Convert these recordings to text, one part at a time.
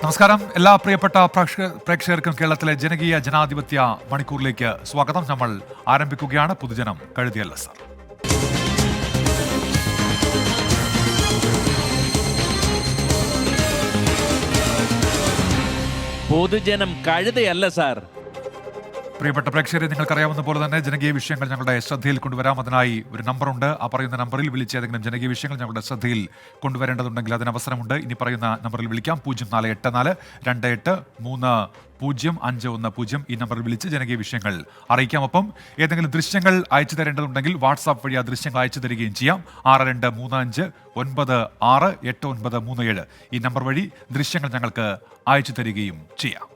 നമസ്കാരം. എല്ലാ പ്രിയപ്പെട്ട പ്രേക്ഷകർക്കും കേരളത്തിലെ ജനകീയ ജനാധിപത്യ മണിക്കൂറിലേക്ക് സ്വാഗതം. നമ്മൾ ആരംഭിക്കുകയാണ് പൊതുജനം കഴുതിയല്ല സാർ. പൊതുജനം കഴുതയല്ല സാർ. പ്രിയപ്പെട്ട പ്രേക്ഷകരെ, നിങ്ങൾക്കറിയാവുന്ന പോലെ തന്നെ ജനകീയ വിഷയങ്ങൾ ഞങ്ങളുടെ ശ്രദ്ധയിൽ കൊണ്ടുവരാം. അതിനായി ഒരു നമ്പറുണ്ട്. ആ പറയുന്ന നമ്പറിൽ വിളിച്ച് ഏതെങ്കിലും ജനകീയ വിഷയങ്ങൾ ഞങ്ങളുടെ ശ്രദ്ധയിൽ കൊണ്ടുവരേണ്ടതുണ്ടെങ്കിൽ അതിന് അവസരമുണ്ട്. ഇനി പറയുന്ന നമ്പറിൽ വിളിക്കാം. 0484-2830-510 ഈ നമ്പറിൽ വിളിച്ച് ജനകീയ വിഷയങ്ങൾ അറിയിക്കാം. ഒപ്പം ഏതെങ്കിലും ദൃശ്യങ്ങൾ അയച്ചു തരേണ്ടതുണ്ടെങ്കിൽ വാട്സാപ്പ് വഴി ആ ദൃശ്യങ്ങൾ അയച്ചു തരികയും ചെയ്യാം. 6235968937 ഈ നമ്പർ വഴി ദൃശ്യങ്ങൾ ഞങ്ങൾക്ക് അയച്ചു തരികയും ചെയ്യാം.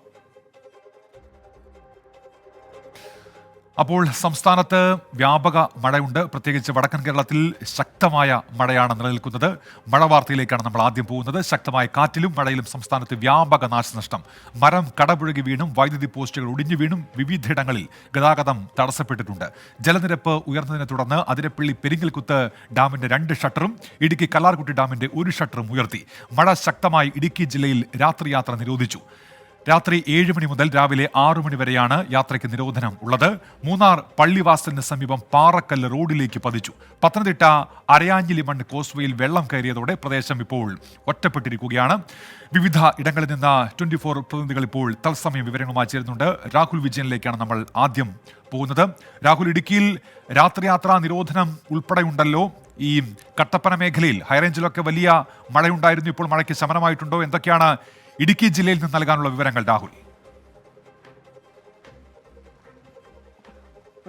അപ്പോൾ സംസ്ഥാനത്ത് വ്യാപക മഴയുണ്ട്. പ്രത്യേകിച്ച് വടക്കൻ കേരളത്തിൽ ശക്തമായ മഴയാണ് നിലനിൽക്കുന്നത്. മഴ വാർത്തയിലേക്കാണ് നമ്മൾ ആദ്യം പോകുന്നത്. ശക്തമായ കാറ്റിലും മഴയിലും സംസ്ഥാനത്ത് വ്യാപക നാശനഷ്ടം. മരം കടപുഴകി വീണും വൈദ്യുതി പോസ്റ്റുകൾ ഒടിഞ്ഞു വീണും വിവിധയിടങ്ങളിൽ ഗതാഗതം തടസ്സപ്പെട്ടിട്ടുണ്ട്. ജലനിരപ്പ് ഉയർന്നതിനെ തുടർന്ന് അതിരപ്പള്ളി പെരിങ്ങൽകുത്ത് ഡാമിന്റെ 2 ഷട്ടറും ഇടുക്കി കല്ലാർകുട്ടി ഡാമിന്റെ 1 ഷട്ടറും ഉയർത്തി. മഴ ശക്തമായി ഇടുക്കി ജില്ലയിൽ രാത്രിയാത്ര നിരോധിച്ചു. രാത്രി 7 മണി മുതൽ രാവിലെ 6 മണി വരെയാണ് യാത്രയ്ക്ക് നിരോധനം ഉള്ളത്. മൂന്നാർ പള്ളിവാസലിന് സമീപം പാറക്കല്ല് റോഡിലേക്ക് പതിച്ചു. പത്തനംതിട്ട അരയാഞ്ഞിലി മണ്ണ് കോസ്വേയിൽ വെള്ളം കയറിയതോടെ പ്രദേശം ഇപ്പോൾ ഒറ്റപ്പെട്ടിരിക്കുകയാണ്. വിവിധ ഇടങ്ങളിൽ നിന്ന് 24 പ്രതിനിധികൾ ഇപ്പോൾ തത്സമയം വിവരങ്ങളുമായി ചേരുന്നുണ്ട്. രാഹുൽ വിജയനിലേക്കാണ് നമ്മൾ ആദ്യം പോകുന്നത്. രാഹുൽ, ഇടുക്കിയിൽ രാത്രിയാത്രാ നിരോധനം ഉൾപ്പെടെയുണ്ടല്ലോ. ഈ കട്ടപ്പന മേഖലയിൽ ഹൈറേഞ്ചിലൊക്കെ വലിയ മഴയുണ്ടായിരുന്നു. ഇപ്പോൾ മഴയ്ക്ക് ശമനമായിട്ടുണ്ടോ? എന്തൊക്കെയാണ് ഇടുക്കി ജില്ലയിൽ നിന്ന് നൽകാനുള്ള വിവരങ്ങൾ രാഹുൽ?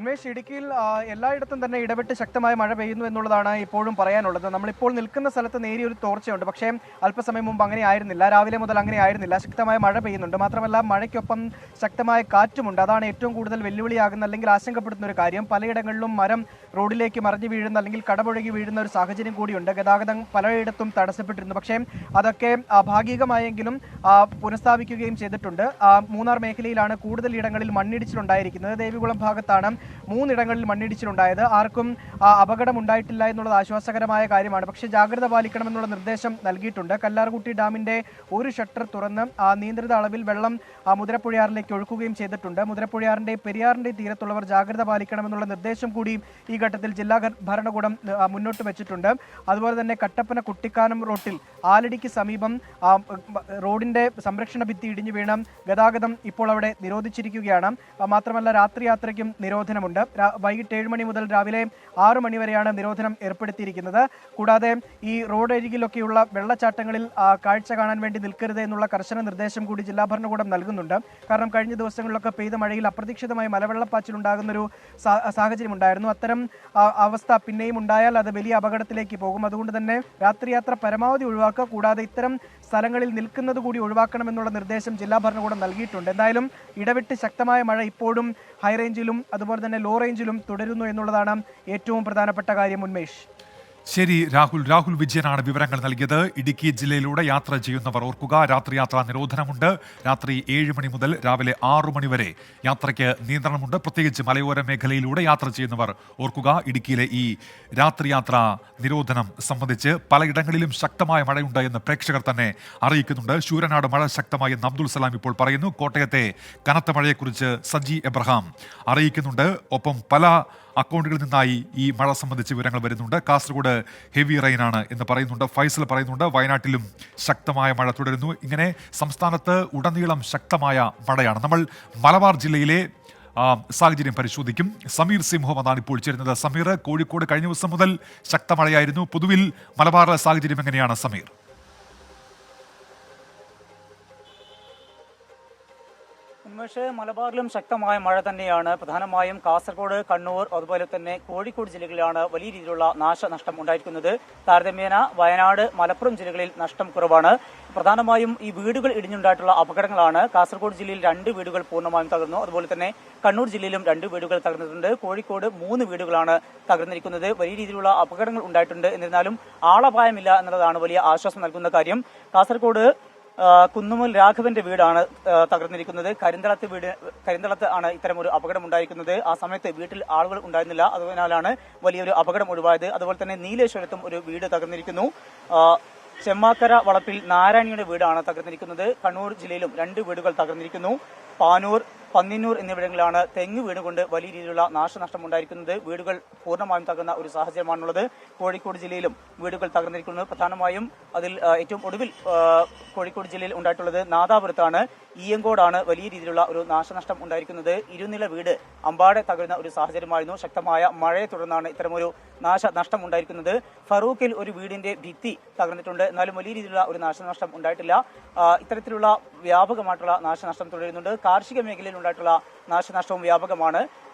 ഉന്മേഷ്, ഇടുക്കിയിൽ എല്ലായിടത്തും തന്നെ ഇടപെട്ട് ശക്തമായ മഴ പെയ്യുന്നു എന്നുള്ളതാണ് ഇപ്പോഴും പറയാനുള്ളത്. നമ്മളിപ്പോൾ നിൽക്കുന്ന സ്ഥലത്ത് നേരിയൊരു തോർച്ചയുണ്ട്. പക്ഷേ അല്പസമയം മുമ്പ് അങ്ങനെ ആയിരുന്നില്ല. രാവിലെ മുതൽ അങ്ങനെ ആയിരുന്നില്ല. ശക്തമായ മഴ പെയ്യുന്നുണ്ട്. മാത്രമല്ല മഴയ്ക്കൊപ്പം ശക്തമായ കാറ്റുമുണ്ട്. അതാണ് ഏറ്റവും കൂടുതൽ വെല്ലുവിളിയാകുന്ന അല്ലെങ്കിൽ ആശങ്കപ്പെടുന്ന ഒരു കാര്യം. പലയിടങ്ങളിലും മരം റോഡിലേക്ക് മറിഞ്ഞു വീഴുന്ന അല്ലെങ്കിൽ കടപുഴകി വീഴുന്ന ഒരു സാഹചര്യം കൂടിയുണ്ട്. ഗതാഗതം പലയിടത്തും തടസ്സപ്പെട്ടിരുന്നു. പക്ഷേ അതൊക്കെ ഭാഗികമായെങ്കിലും പുനഃസ്ഥാപിക്കുകയും ചെയ്തിട്ടുണ്ട്. മൂന്നാർ മേഖലയിലാണ് കൂടുതൽ ഇടങ്ങളിൽ മണ്ണിടിച്ചിലുണ്ടായിരിക്കുന്നത്. ദേവികുളം ഭാഗത്താണ് 3 ഇടങ്ങളിൽ മണ്ണിടിച്ചിലുണ്ടായത്. ആർക്കും അപകടം ഉണ്ടായിട്ടില്ല എന്നുള്ളത് ആശ്വാസകരമായ കാര്യമാണ്. പക്ഷേ ജാഗ്രത പാലിക്കണമെന്നുള്ള നിർദ്ദേശം നൽകിയിട്ടുണ്ട്. കല്ലാർകുട്ടി ഡാമിന്റെ 1 ഷട്ടർ തുറന്ന് നിയന്ത്രിത അളവിൽ വെള്ളം മുതിരപ്പുഴയാറിലേക്ക് ഒഴുക്കുകയും ചെയ്തിട്ടുണ്ട്. മുതിരപ്പുഴയാറിന്റെ പെരിയാറിന്റെ തീരത്തുള്ളവർ ജാഗ്രത പാലിക്കണമെന്നുള്ള നിർദ്ദേശം കൂടി ഈ ഘട്ടത്തിൽ ജില്ലാ ഭരണകൂടം മുന്നോട്ട് വെച്ചിട്ടുണ്ട്. അതുപോലെ തന്നെ കട്ടപ്പന കുട്ടിക്കാനം റോട്ടിൽ ആലടിക്ക് സമീപം റോഡിന്റെ സംരക്ഷണ ഭിത്തി ഇടിഞ്ഞു വീണ ഗതാഗതം ഇപ്പോൾ അവിടെ നിരോധിച്ചിരിക്കുകയാണ്. മാത്രമല്ല രാത്രി യാത്രയ്ക്കും നിരോധനമുണ്ട്. വൈകിട്ട് 7 മണി മുതൽ രാവിലെ 6 മണി വരെയാണ് നിരോധനം ഏർപ്പെടുത്തിയിരിക്കുന്നത്. കൂടാതെ ഈ റോഡ് അരികിലൊക്കെയുള്ള വെള്ളച്ചാട്ടങ്ങളിൽ കാഴ്ച കാണാൻ വേണ്ടി നിൽക്കരുത് എന്നുള്ള കർശന നിർദ്ദേശം കൂടി ജില്ലാ ഭരണകൂടം നൽകുന്നുണ്ട്. കാരണം കഴിഞ്ഞ ദിവസങ്ങളിലൊക്കെ പെയ്ത മഴയിൽ അപ്രതീക്ഷിതമായി മലവെള്ളപ്പാച്ചിലുണ്ടാകുന്നൊരു സാഹചര്യം ഉണ്ടായിരുന്നു. അത്തരം അവസ്ഥ പിന്നെയും ഉണ്ടായാൽ അത് വലിയ അപകടത്തിലേക്ക് പോകും. അതുകൊണ്ട് തന്നെ രാത്രിയാത്ര പരമാവധി ഒഴിവാക്കുക. കൂടാതെ ഇത്തരം സ്ഥലങ്ങളിൽ നിൽക്കുന്നത് കൂടി ഒഴിവാക്കണമെന്നുള്ള നിർദ്ദേശം ജില്ലാ ഭരണകൂടം നൽകിയിട്ടുണ്ട്. എന്തായാലും ഇടവിട്ട് ശക്തമായ മഴ ഇപ്പോഴും ഹൈറേഞ്ചിലും അതുപോലെ തന്നെ ലോ റേഞ്ചിലും തുടരുന്നു എന്നുള്ളതാണ് ഏറ്റവും പ്രധാനപ്പെട്ട കാര്യം. ഉന്മേഷ്, ശരി. രാഹുൽ വിജയനാണ് വിവരങ്ങൾ നൽകിയത്. ഇടുക്കി ജില്ലയിലൂടെ യാത്ര ചെയ്യുന്നവർ ഓർക്കുക, രാത്രിയാത്രാ നിരോധനമുണ്ട്. രാത്രി 7 മണി മുതൽ രാവിലെ 6 മണി വരെ യാത്രയ്ക്ക് നിയന്ത്രണമുണ്ട്. പ്രത്യേകിച്ച് മലയോര മേഖലയിലൂടെ യാത്ര ചെയ്യുന്നവർ ഓർക്കുക, ഇടുക്കിയിലെ ഈ രാത്രിയാത്രാ നിരോധനം സംബന്ധിച്ച് പലയിടങ്ങളിലും ശക്തമായ മഴയുണ്ട് എന്ന് പ്രേക്ഷകർ തന്നെ അറിയിക്കുന്നുണ്ട്. ശൂരനാട് മഴ ശക്തമായി എന്ന് അബ്ദുൾ സലാം ഇപ്പോൾ പറയുന്നു. കോട്ടയത്തെ കനത്ത മഴയെക്കുറിച്ച് സജി എബ്രഹാം അറിയിക്കുന്നുണ്ട്. ഒപ്പം പല അക്കൗണ്ടുകളിൽ നിന്നായി ഈ മഴ സംബന്ധിച്ച് വിവരങ്ങൾ വരുന്നുണ്ട്. കാസർഗോഡ് ഹെവി റെയിനാണ് എന്ന് പറയുന്നുണ്ട്. ഫൈസൽ പറയുന്നുണ്ട് വയനാട്ടിലും ശക്തമായ മഴ തുടരുന്നു. ഇങ്ങനെ സംസ്ഥാനത്ത് ഉടനീളം ശക്തമായ മഴയാണ്. നമ്മൾ മലബാർ ജില്ലയിലെ സാഹചര്യം പരിശോധിക്കും. സമീർ സി മുഹമ്മദാണ് ഇപ്പോൾ ചേരുന്നത്. സമീർ, കോഴിക്കോട് കഴിഞ്ഞ ദിവസം മുതൽ ശക്ത മഴയായിരുന്നു. പൊതുവിൽ മലബാറിലെ സാഹചര്യം എങ്ങനെയാണ് സമീർ? ഉന്മേഷ്, മലബാറിലും ശക്തമായ മഴ തന്നെയാണ്. പ്രധാനമായും കാസർഗോഡ്, കണ്ണൂർ അതുപോലെ തന്നെ കോഴിക്കോട് ജില്ലകളിലാണ് വലിയ രീതിയിലുള്ള നാശനഷ്ടം ഉണ്ടായിരിക്കുന്നത്. താരതമ്യേന വയനാട്, മലപ്പുറം ജില്ലകളിൽ നഷ്ടം കുറവാണ്. പ്രധാനമായും ഈ വീടുകൾ ഇടിഞ്ഞുണ്ടായിട്ടുള്ള അപകടങ്ങളാണ്. കാസർഗോഡ് ജില്ലയിൽ 2 വീടുകൾ പൂർണ്ണമായും തകർന്നു. അതുപോലെ തന്നെ കണ്ണൂർ ജില്ലയിലും 2 വീടുകൾ തകർന്നിട്ടുണ്ട്. കോഴിക്കോട് 3 വീടുകളാണ് തകർന്നിരിക്കുന്നത്. വലിയ രീതിയിലുള്ള അപകടങ്ങൾ ഉണ്ടായിട്ടുണ്ട്. എന്നിരുന്നാലും ആളപായമില്ല എന്നുള്ളതാണ് വലിയ ആശ്വാസം നൽകുന്ന കാര്യം. കാസർഗോഡ് കുന്നുമൽ രാഘവന്റെ വീടാണ് തകർന്നിരിക്കുന്നത്. കരിന്തളത്ത് ആണ് ഇത്തരമൊരു അപകടം ഉണ്ടായിരിക്കുന്നത്. ആ സമയത്ത് വീട്ടിൽ ആളുകൾ ഉണ്ടായിരുന്നില്ല. അതിനാലാണ് വലിയൊരു അപകടം ഒഴിവായത്. അതുപോലെ തന്നെ നീലേശ്വരത്തും ഒരു വീട് തകർന്നിരിക്കുന്നു. ചെമ്മാക്കര വളപ്പിൽ നാരായണിയുടെ വീടാണ് തകർന്നിരിക്കുന്നത്. കണ്ണൂർ ജില്ലയിലും 2 വീടുകൾ തകർന്നിരിക്കുന്നു. പാനൂർ, പന്നിന്നൂർ എന്നിവിടങ്ങളിലാണ് തെങ്ങ് വീണുകൊണ്ട് വലിയ രീതിയിലുള്ള നാശനഷ്ടം ഉണ്ടായിരിക്കുന്നത്. വീടുകൾ പൂർണ്ണമായും തകർന്ന ഒരു സാഹചര്യമാണുള്ളത്. കോഴിക്കോട് ജില്ലയിലും വീടുകൾ തകർന്നിരിക്കുന്നത്. പ്രധാനമായും അതിൽ ഏറ്റവും ഒടുവിൽ കോഴിക്കോട് ജില്ലയിൽ ഉണ്ടായിട്ടുള്ളത് നാദാപുരത്താണ്. ഈയങ്കോടാണ് വലിയ രീതിയിലുള്ള ഒരു നാശനഷ്ടം ഉണ്ടായിരിക്കുന്നത്. ഇരുനില വീട് അമ്പാടെ തകരുന്ന ഒരു സാഹചര്യമായിരുന്നു. ശക്തമായ മഴയെ തുടർന്നാണ് ഇത്തരമൊരു നാശനഷ്ടം ഉണ്ടായിരിക്കുന്നത്. ഫറൂഖിൽ ഒരു വീടിന്റെ ഭിത്തി തകർന്നിട്ടുണ്ട്. എന്നാലും വലിയ രീതിയിലുള്ള ഒരു നാശനഷ്ടം ഉണ്ടായിട്ടില്ല. ഇത്തരത്തിലുള്ള വ്യാപകമായിട്ടുള്ള നാശനഷ്ടം തുടരുന്നുണ്ട്. കാർഷിക മേഖലയിൽ ഉണ്ടായിട്ടുള്ള നാശനഷ്ടവും വ്യാപകമാണ്.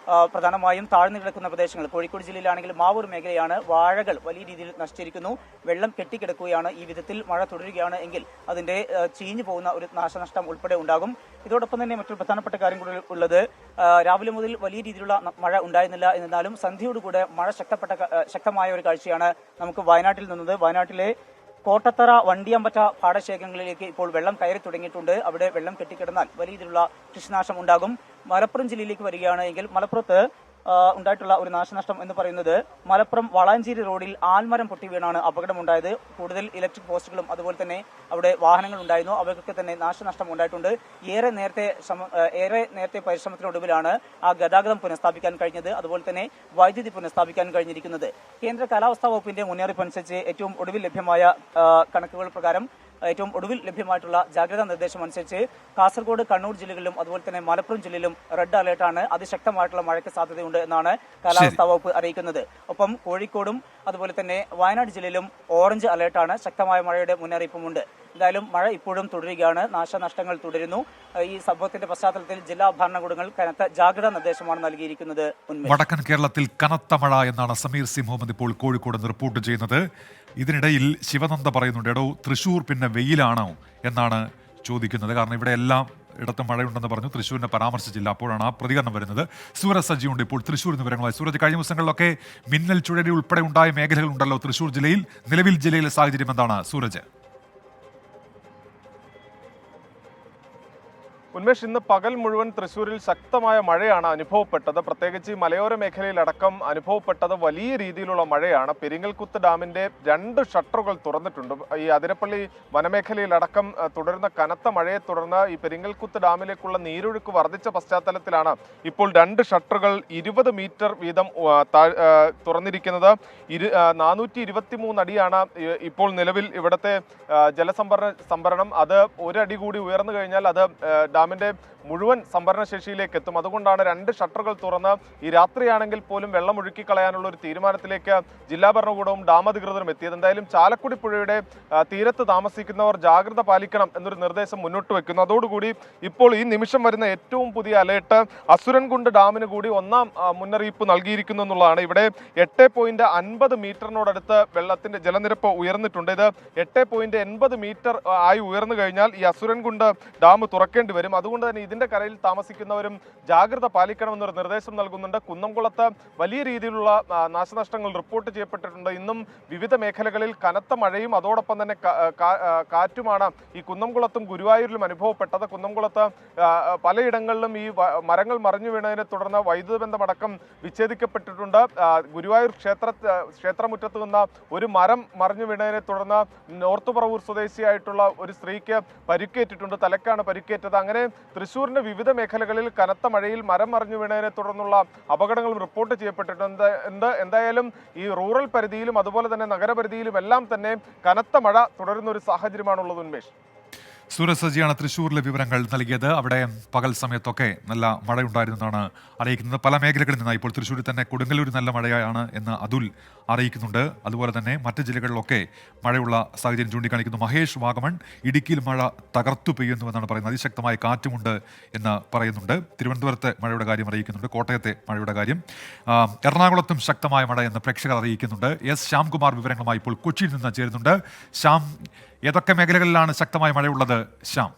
പ്രധാനമായും താഴ്ന്നു കിടക്കുന്ന പ്രദേശങ്ങൾ കോഴിക്കോട് ജില്ലയിലാണെങ്കിൽ മാവൂർ മേഖലയാണ്. വാഴകൾ വലിയ രീതിയിൽ നശിച്ചിരിക്കുന്നു. വെള്ളം കെട്ടിക്കിടക്കുകയാണ്. ഈ വിധത്തിൽ മഴ തുടരുകയാണ് എങ്കിൽ അതിന്റെ ചീഞ്ഞു പോകുന്ന ഒരു നാശനഷ്ടം ഉൾപ്പെടെ ഉണ്ടാകും. ഇതോടൊപ്പം തന്നെ മറ്റൊരു പ്രധാനപ്പെട്ട കാര്യം കൂടി ഉള്ളത്, രാവിലെ മുതൽ വലിയ രീതിയിലുള്ള മഴ ഉണ്ടായിരുന്നില്ല. എന്നാലും സന്ധ്യയോടുകൂടെ മഴ ശക്തമായ ഒരു കാഴ്ചയാണ് നമുക്ക് വയനാട്ടിൽ നിന്നത്. വയനാട്ടിലെ കോട്ടത്തറ, വണ്ടിയമ്പറ്റ പാടശേഖരങ്ങളിലേക്ക് ഇപ്പോൾ വെള്ളം കയറി തുടങ്ങിയിട്ടുണ്ട്. അവിടെ വെള്ളം കെട്ടിക്കിടന്നാൽ വലിയ രീതിയിലുള്ള കൃഷിനാശം ഉണ്ടാകും. മലപ്പുറം ജില്ലയിലേക്ക് വരികയാണ് എങ്കിൽ മലപ്പുറത്ത് ഉണ്ടായിട്ടുള്ള ഒരു നാശനഷ്ടം എന്ന് പറയുന്നത് മലപ്പുറം വളാഞ്ചേരി റോഡിൽ ആൽമരം പൊട്ടി വീണാണ് അപകടമുണ്ടായത്. കൂടുതൽ ഇലക്ട്രിക് പോസ്റ്റുകളും അതുപോലെ തന്നെ അവിടെ വാഹനങ്ങൾ ഉണ്ടായിരുന്നു. അവയ്ക്കൊക്കെ തന്നെ നാശനഷ്ടം ഉണ്ടായിട്ടുണ്ട്. ഏറെ നേരത്തെ പരിശ്രമത്തിനൊടുവിലാണ് ആ ഗതാഗതം പുനഃസ്ഥാപിക്കാൻ കഴിഞ്ഞത്. അതുപോലെ തന്നെ വൈദ്യുതി പുനഃസ്ഥാപിക്കാൻ കഴിഞ്ഞിരിക്കുന്നത്. കേന്ദ്ര കാലാവസ്ഥാ വകുപ്പിന്റെ മുന്നറിയിപ്പ് അനുസരിച്ച് ഏറ്റവും ഒടുവിൽ ലഭ്യമായ കണക്കുകൾ പ്രകാരം ഏറ്റവും ഒടുവിൽ ലഭ്യമായിട്ടുള്ള ജാഗ്രതാ നിർദ്ദേശം അനുസരിച്ച് കാസർഗോഡ്, കണ്ണൂർ ജില്ലകളിലും അതുപോലെ തന്നെ മലപ്പുറം ജില്ലയിലും റെഡ് അലേർട്ടാണ്. അതിശക്തമായിട്ടുള്ള മഴയ്ക്ക് സാധ്യതയുണ്ട് എന്നാണ് കാലാവസ്ഥാ വകുപ്പ് അറിയിക്കുന്നത്. ഒപ്പം കോഴിക്കോടും അതുപോലെ തന്നെ വയനാട് ജില്ലയിലും ഓറഞ്ച് അലേർട്ടാണ്. ശക്തമായ മഴയുടെ മുന്നറിയിപ്പുമുണ്ട്. എന്തായാലും മഴ ഇപ്പോഴും തുടരുകയാണ്. നാശനഷ്ടങ്ങൾ തുടരുന്നു. ഈ സംഭവത്തിന്റെ പശ്ചാത്തലത്തിൽ ജില്ലാ ഭരണകൂടങ്ങൾ കനത്ത ജാഗ്രതാ നിർദ്ദേശമാണ് നൽകിയിരിക്കുന്നത്. വടക്കൻ കേരളത്തിൽ കനത്ത മഴ എന്നാണ് സമീർ സി മുഹമ്മദ് ഇപ്പോൾ കോഴിക്കോട് നിന്ന് റിപ്പോർട്ട് ചെയ്യുന്നത്. ഇതിനിടയിൽ ശിവനന്ദ പറയുന്നുണ്ട്, എടോ തൃശ്ശൂർ പിന്നെ വെയിലാണോ എന്നാണ് ചോദിക്കുന്നത്. കാരണം ഇവിടെ എല്ലാം ഇടത്തും മഴയുണ്ടെന്ന് പറഞ്ഞു, തൃശ്ശൂരിനെ പരാമർശിച്ചില്ല. അപ്പോഴാണ് ആ പ്രതികരണം വരുന്നത്. സൂരജ് സജിയുണ്ട് ഇപ്പോൾ തൃശ്ശൂർ വിവരങ്ങളായി. സൂരജ്, കഴിഞ്ഞ ദിവസങ്ങളിലൊക്കെ മിന്നൽ ചുഴലി ഉൾപ്പെടെ ഉണ്ടായ മേഖലകളുണ്ടല്ലോ തൃശ്ശൂർ ജില്ലയിൽ. നിലവിൽ ജില്ലയിലെ സാഹചര്യം എന്താണ് സൂരജ്? ഉന്മേഷ്, ഇന്ന് പകൽ മുഴുവൻ തൃശ്ശൂരിൽ ശക്തമായ മഴയാണ് അനുഭവപ്പെട്ടത്. പ്രത്യേകിച്ച് മലയോര മേഖലയിലടക്കം അനുഭവപ്പെട്ടത് വലിയ രീതിയിലുള്ള മഴയാണ്. പെരിങ്ങൽകുത്ത് ഡാമിന്റെ 2 ഷട്ടറുകൾ തുറന്നിട്ടുണ്ട്. ഈ അതിരപ്പള്ളി വനമേഖലയിലടക്കം തുടരുന്ന കനത്ത മഴയെ തുടർന്ന് ഈ പെരിങ്ങൽകുത്ത് ഡാമിലേക്കുള്ള നീരൊഴുക്ക് വർദ്ധിച്ച പശ്ചാത്തലത്തിലാണ് ഇപ്പോൾ 2 ഷട്ടറുകൾ 20 മീറ്റർ വീതം തുറന്നിരിക്കുന്നത്. 423 അടിയാണ് ഇപ്പോൾ നിലവിൽ ഇവിടുത്തെ ജലസംഭരണം. അത് 1 അടി കൂടി ഉയർന്നു കഴിഞ്ഞാൽ അത് ഡാമിന്റെ മുഴുവൻ സംഭരണ ശേഷിയിലേക്ക് എത്തും. അതുകൊണ്ടാണ് 2 ഷട്ടറുകൾ തുറന്ന് ഈ രാത്രിയാണെങ്കിൽ പോലും വെള്ളം ഒഴുക്കിക്കളയാനുള്ള ഒരു തീരുമാനത്തിലേക്ക് ജില്ലാ ഭരണകൂടവും ഡാം അധികൃതരും എത്തിയത്. എന്തായാലും ചാലക്കുടി പുഴയുടെ തീരത്ത് താമസിക്കുന്നവർ ജാഗ്രത പാലിക്കണം എന്നൊരു നിർദ്ദേശം മുന്നോട്ട് വെക്കുന്നു. അതോടുകൂടി ഇപ്പോൾ ഈ നിമിഷം വരുന്ന ഏറ്റവും പുതിയ അലേർട്ട് അസുരൻകുണ്ട് ഡാമിന് കൂടി 1ാം മുന്നറിയിപ്പ് നൽകിയിരിക്കുന്നു എന്നുള്ളതാണ്. ഇവിടെ 8.50 മീറ്ററിനോടടുത്ത് വെള്ളത്തിന്റെ ജലനിരപ്പ് ഉയർന്നിട്ടുണ്ട്. ഇത് 8.80 മീറ്റർ ആയി ഉയർന്നു കഴിഞ്ഞാൽ ഈ അസുരൻകുണ്ട് ഡാം തുറക്കേണ്ടി വരും. അതുകൊണ്ട് തന്നെ ഇതിന്റെ കരയിൽ താമസിക്കുന്നവരും ജാഗ്രത പാലിക്കണമെന്നൊരു നിർദ്ദേശം നൽകുന്നുണ്ട്. കുന്നംകുളത്ത് വലിയ രീതിയിലുള്ള നാശനഷ്ടങ്ങൾ റിപ്പോർട്ട് ചെയ്യപ്പെട്ടിട്ടുണ്ട്. ഇന്നും വിവിധ മേഖലകളിൽ കനത്ത മഴയും അതോടൊപ്പം തന്നെ കാറ്റുമാണ് ഈ കുന്നംകുളത്തും ഗുരുവായൂരിലും അനുഭവപ്പെട്ടത്. കുന്നംകുളത്ത് പലയിടങ്ങളിലും ഈ മരങ്ങൾ മറിഞ്ഞു വീണതിനെ തുടർന്ന് വൈദ്യുത ബന്ധമടക്കം വിച്ഛേദിക്കപ്പെട്ടിട്ടുണ്ട്. ഗുരുവായൂർ ക്ഷേത്രമുറ്റത്ത് നിന്ന് ഒരു മരം മറിഞ്ഞു വീണതിനെ തുടർന്ന് നോർത്ത് പറവൂർ സ്വദേശിയായിട്ടുള്ള ഒരു സ്ത്രീക്ക് പരിക്കേറ്റിട്ടുണ്ട്. തലക്കാണ് പരിക്കേറ്റത്. അങ്ങനെ തൃശ്ശൂരിന്റെ വിവിധ മേഖലകളിൽ കനത്ത മഴയിൽ മരം മറിഞ്ഞു വീണതിനെ തുടർന്നുള്ള അപകടങ്ങളും റിപ്പോർട്ട് ചെയ്യപ്പെട്ടിട്ടുണ്ട്. എന്തായാലും ഈ റൂറൽ പരിധിയിലും അതുപോലെ തന്നെ നഗരപരിധിയിലും എല്ലാം തന്നെ കനത്ത മഴ തുടരുന്ന ഒരു സാഹചര്യമാണുള്ളത്. ഉന്മേഷ്, സൂരജ് സജിയാണ് തൃശ്ശൂരിലെ വിവരങ്ങൾ നൽകിയത്. അവിടെ പകൽ സമയത്തൊക്കെ നല്ല മഴയുണ്ടായിരുന്നെന്നാണ് അറിയിക്കുന്നത്. പല മേഖലകളിൽ നിന്നായി ഇപ്പോൾ തൃശ്ശൂരിൽ തന്നെ കൊടുങ്ങല്ലൂരിൽ നല്ല മഴയാണ് എന്ന് അതുൽ അറിയിക്കുന്നുണ്ട്. അതുപോലെ തന്നെ മറ്റ് ജില്ലകളിലൊക്കെ മഴയുള്ള സാഹചര്യം ചൂണ്ടിക്കാണിക്കുന്നു. മഹേഷ് വാഗമൺ, ഇടുക്കിയിൽ മഴ തകർത്തു പെയ്യുന്നുവെന്നാണ് പറയുന്നത്. അതിശക്തമായ കാറ്റുമുണ്ട് എന്ന് പറയുന്നുണ്ട്. തിരുവനന്തപുരത്തെ മഴയുടെ കാര്യം അറിയിക്കുന്നുണ്ട്. കോട്ടയത്തെ മഴയുടെ കാര്യം, എറണാകുളത്തും ശക്തമായ മഴ എന്ന് പ്രേക്ഷകർ അറിയിക്കുന്നുണ്ട്. എസ് ശ്യാംകുമാർ വിവരങ്ങളുമായി ഇപ്പോൾ കൊച്ചിയിൽ നിന്ന് ചേരുന്നുണ്ട്. ശ്യാം, ഏതൊക്കെ മേഖലകളിലാണ് ശക്തമായ മഴയുള്ളത്? ശ്യാം.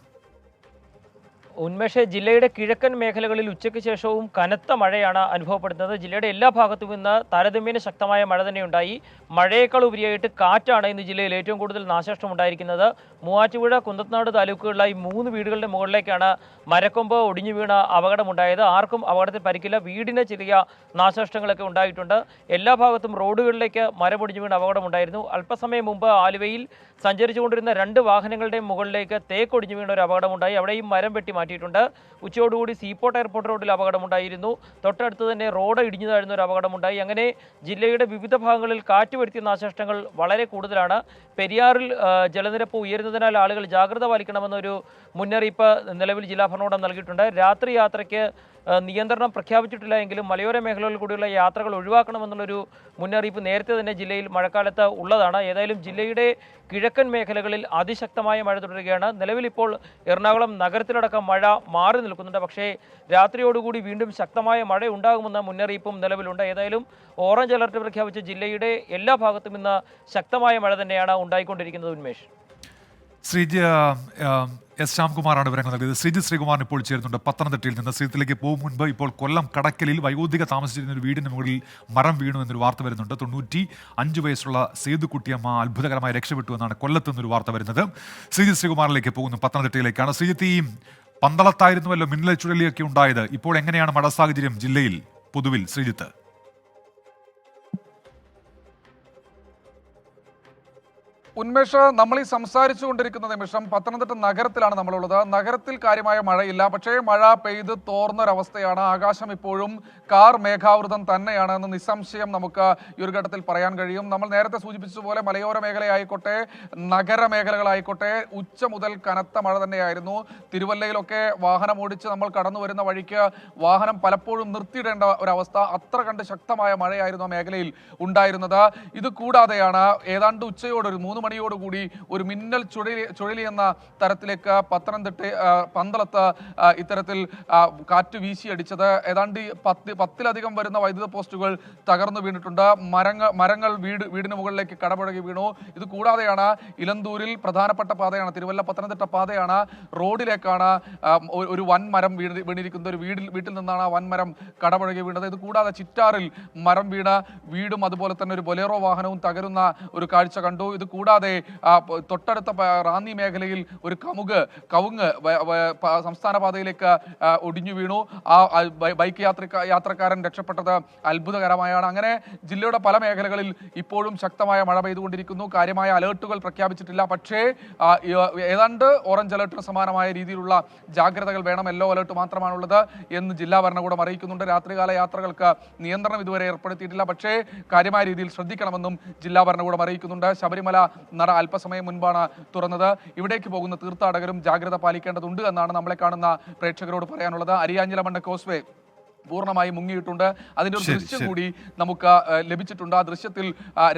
ഉന്മേഷ്, ജില്ലയുടെ കിഴക്കൻ മേഖലകളിൽ ഉച്ചയ്ക്ക് ശേഷവും കനത്ത മഴയാണ് അനുഭവപ്പെടുന്നത്. ജില്ലയുടെ എല്ലാ ഭാഗത്തും ഇന്ന് താരതമ്യേന ശക്തമായ മഴ തന്നെയുണ്ടായി. മഴയേക്കാൾ ഉപരിയായിട്ട് കാറ്റാണ് ഇന്ന് ജില്ലയിൽ ഏറ്റവും കൂടുതൽ നാശനഷ്ടം ഉണ്ടായിരിക്കുന്നത്. മൂവാറ്റുപുഴ, കുന്നത്തനാട് താലൂക്കുകളിലായി 3 വീടുകളുടെ മുകളിലേക്കാണ് മരക്കൊമ്പ് ഒടിഞ്ഞു വീണ അപകടമുണ്ടായത്. ആർക്കും അപകടത്തിൽ പരിക്കില്ല. വീടിന് ചെറിയ നാശനഷ്ടങ്ങളൊക്കെ ഉണ്ടായിട്ടുണ്ട്. എല്ലാ ഭാഗത്തും റോഡുകളിലേക്ക് മരമൊടിഞ്ഞു വീണ അപകടമുണ്ടായിരുന്നു. അല്പസമയം മുമ്പ് ആലുവയിൽ സഞ്ചരിച്ചുകൊണ്ടിരുന്ന 2 വാഹനങ്ങളുടെ മുകളിലേക്ക് തേക്കൊടിഞ്ഞു വീണ ഒരു അപകടമുണ്ടായി. അവിടെയും മരം വെട്ടി മാറ്റിയിട്ടുണ്ട്. ഉച്ചയോടുകൂടി സീപോർട്ട് എയർപോർട്ട് റോഡിൽ അപകടമുണ്ടായിരുന്നു. തൊട്ടടുത്ത് തന്നെ റോഡ് ഇടിഞ്ഞു താഴ്ന്ന ഒരു അപകടമുണ്ടായി. അങ്ങനെ ജില്ലയുടെ വിവിധ ഭാഗങ്ങളിൽ കാറ്റ് വരുത്തിയ നാശനഷ്ടങ്ങൾ വളരെ കൂടുതലാണ്. പെരിയാറിൽ ജലനിരപ്പ് ഉയരുന്നതിനാൽ ആളുകൾ ജാഗ്രത പാലിക്കണമെന്നൊരു മുന്നറിയിപ്പ് നിലവിൽ ജില്ലാ ഭരണകൂടം നൽകിയിട്ടുണ്ട്. രാത്രി യാത്രയ്ക്ക് നിയന്ത്രണം പ്രഖ്യാപിച്ചിട്ടില്ല എങ്കിലും മലയോര മേഖലകളിൽ കൂടിയുള്ള യാത്രകൾ ഒഴിവാക്കണമെന്നുള്ളൊരു മുന്നറിയിപ്പ് നേരത്തെ തന്നെ ജില്ലയിൽ മഴക്കാലത്ത് ഉള്ളതാണ്. ഏതായാലും ജില്ലയുടെ കിഴക്കൻ മേഖലകളിൽ അതിശക്തമായ മഴ തുടരുകയാണ്. നിലവിൽ ഇപ്പോൾ എറണാകുളം നഗരത്തിലടക്കം മഴ മാറി നിൽക്കുന്നുണ്ട്. പക്ഷേ രാത്രിയോടുകൂടി വീണ്ടും ശക്തമായ മഴ ഉണ്ടാകുമെന്ന മുന്നറിയിപ്പും നിലവിലുണ്ട്. ഏതായാലും ഓറഞ്ച് അലർട്ട് പ്രഖ്യാപിച്ച ജില്ലയുടെ എല്ലാ ഭാഗത്തും ഇന്ന് ശക്തമായ മഴ തന്നെയാണ് ഉണ്ടായിക്കൊണ്ടിരിക്കുന്നത്. ഉന്മേഷ്, എസ് ശ്യാംകുമാറാണ് വിവരങ്ങൾ നൽകിയത്. ശ്രീകുമാറിന് ഇപ്പോൾ ചേരുന്നുണ്ട് പത്തനംതിട്ടയിൽ നിന്ന്. ശ്രീജിത്തിലേക്ക് പോകും മുൻപ് ഇപ്പോൾ കൊല്ലം കടക്കലിൽ വയോധിക താമസിച്ചിരുന്ന ഒരു വീടിന് മുകളിൽ മരം വീണു എന്നൊരു വാർത്ത വരുന്നുണ്ട്. 95 വയസ്സുള്ള സേതുകുട്ടിയമ്മ അത്ഭുതകരമായി രക്ഷപ്പെട്ടു എന്നാണ് കൊല്ലത്ത് നിന്നൊരു വാർത്ത വരുന്നത്. ശ്രീകുമാറിലേക്ക് പോകുന്നു പത്തനംതിട്ടയിലേക്കാണ്. ശ്രീജിത്ത്, ഈ പന്തളത്തായിരുന്നുവല്ലോ മിന്നൽ ചുഴലിയൊക്കെ ഉണ്ടായത്. ഇപ്പോൾ എങ്ങനെയാണ് മഴ സാഹചര്യം ജില്ലയിൽ പൊതുവിൽ ശ്രീജിത്ത്? ഉന്മേഷ്, നമ്മൾ ഈ സംസാരിച്ചു കൊണ്ടിരിക്കുന്ന നിമിഷം പത്തനംതിട്ട നഗരത്തിലാണ് നമ്മളുള്ളത്. നഗരത്തിൽ കാര്യമായ മഴയില്ല, പക്ഷേ മഴ പെയ്ത് തോർന്നൊരവസ്ഥയാണ്. ആകാശം ഇപ്പോഴും കാർ മേഘാവൃതം തന്നെയാണ് എന്ന് നിസ്സംശയം നമുക്ക് ഈ ഒരു ഘട്ടത്തിൽ പറയാൻ കഴിയും. നമ്മൾ നേരത്തെ സൂചിപ്പിച്ചതുപോലെ മലയോര മേഖലയായിക്കോട്ടെ നഗര മേഖലകളായിക്കോട്ടെ ഉച്ച മുതൽ കനത്ത മഴ തന്നെയായിരുന്നു. തിരുവല്ലയിലൊക്കെ വാഹനം ഓടിച്ച് നമ്മൾ കടന്നു വരുന്ന വഴിക്ക് വാഹനം പലപ്പോഴും നിർത്തിയിടേണ്ട ഒരവസ്ഥ, അത്ര കണ്ട് ശക്തമായ മഴയായിരുന്നു ആ മേഖലയിൽ ഉണ്ടായിരുന്നത്. ഇത് കൂടാതെയാണ് ഏതാണ്ട് ഉച്ചയോടെ ഒരു 3 മണിയോടുകൂടി ഒരു മിന്നൽ ചുഴലി എന്ന തരത്തിലേക്ക് പന്തളത്ത് ഇത്തരത്തിൽ കാറ്റ് വീശിയടിച്ചത്. ഏതാണ്ട് 10ലധികം വരുന്ന വൈദ്യുത പോസ്റ്റുകൾ തകർന്നു വീണിട്ടുണ്ട്. മരങ്ങൾ വീടിന് മുകളിലേക്ക് കടപുഴകി വീണു. ഇത് കൂടാതെയാണ് ഇലന്തൂരിൽ പ്രധാനപ്പെട്ട പാതയാണ്, തിരുവല്ല പത്തനംതിട്ട പാതയാണ്, റോഡിലേക്കാണ് ഒരു വൻമരം വീണിരിക്കുന്നത്. ഒരു വീട്ടിൽ നിന്നാണ് ആ വൻമരം കടപുഴകി വീണത്. ഇത് കൂടാതെ ചിറ്റാറിൽ മരം വീണ വീടും അതുപോലെ തന്നെ ഒരു ബൊലേറോ വാഹനവും തകരുന്ന ഒരു കാഴ്ച കണ്ടു. ഇത് കൂടാതെ തൊട്ടടുത്ത റാന്നി മേഖലയിൽ ഒരു കവുങ്ങ് സംസ്ഥാന പാതയിലേക്ക് ഒടിഞ്ഞു വീണു. ആ ബൈക്ക് യാത്രക്കാരൻ രക്ഷപ്പെട്ടത് അത്ഭുതകരമായാണ്. അങ്ങനെ ജില്ലയുടെ പല മേഖലകളിൽ ഇപ്പോഴും ശക്തമായ മഴ പെയ്തുകൊണ്ടിരിക്കുന്നു. കാര്യമായ അലേർട്ടുകൾ പ്രഖ്യാപിച്ചിട്ടില്ല, പക്ഷേ ഏതാണ്ട് ഓറഞ്ച് അലേർട്ടിന് സമാനമായ രീതിയിലുള്ള ജാഗ്രതകൾ വേണം, യെല്ലോ അലേർട്ട് മാത്രമാണുള്ളത് എന്ന് ജില്ലാ ഭരണകൂടം അറിയിക്കുന്നുണ്ട്. രാത്രികാല യാത്രകൾക്ക് നിയന്ത്രണം ഇതുവരെ ഏർപ്പെടുത്തിയിട്ടില്ല, പക്ഷേ കാര്യമായ രീതിയിൽ ശ്രദ്ധിക്കണമെന്നും ജില്ലാ ഭരണകൂടം അറിയിക്കുന്നുണ്ട്. ശബരിമല നട അല്പസമയം മുൻപാണ് തുറന്നത്. ഇവിടേക്ക് പോകുന്ന തീർത്ഥാടകരും ജാഗ്രത പാലിക്കേണ്ടതുണ്ട് എന്നാണ് നമ്മളെ കാണുന്ന പ്രേക്ഷകരോട് പറയാനുള്ളത്. അരിയാഞ്ഞിലമണ്ണ കോസ്വേ പൂർണ്ണമായി മുങ്ങിയിട്ടുണ്ട്. അതിൻ്റെ ഒരു ദൃശ്യം കൂടി നമുക്ക് ലഭിച്ചിട്ടുണ്ട്. ആ ദൃശ്യത്തിൽ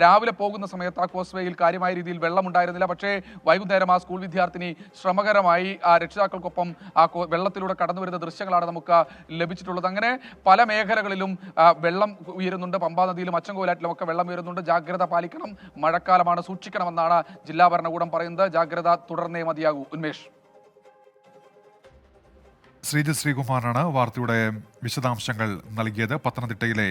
രാവിലെ പോകുന്ന സമയത്ത് ആ കോസ്വേയിൽ കാര്യമായ രീതിയിൽ വെള്ളമുണ്ടായിരുന്നില്ല, പക്ഷേ വൈകുന്നേരം ആ സ്കൂൾ വിദ്യാർത്ഥിനി ശ്രമകരമായി ആ രക്ഷിതാക്കൾക്കൊപ്പം ആ വെള്ളത്തിലൂടെ കടന്നു വരുന്ന ദൃശ്യങ്ങളാണ് നമുക്ക് ലഭിച്ചിട്ടുള്ളത്. അങ്ങനെ പല മേഖലകളിലും വെള്ളം ഉയരുന്നുണ്ട്. പമ്പാ നദിയിലും അച്ചൻകോലാറ്റിലും ഒക്കെ വെള്ളം ഉയരുന്നുണ്ട്. ജാഗ്രത പാലിക്കണം, മഴക്കാലമാണ്, സൂക്ഷിക്കണമെന്നാണ് ജില്ലാ ഭരണകൂടം പറയുന്നത്. ജാഗ്രത തുടർന്നേ മതിയാകൂ. ഉന്മേഷ്, ശ്രീകുമാറാണ് വാർത്തയുടെ വിശദാംശങ്ങൾ നൽകിയത്. പത്തനംതിട്ടയിലെ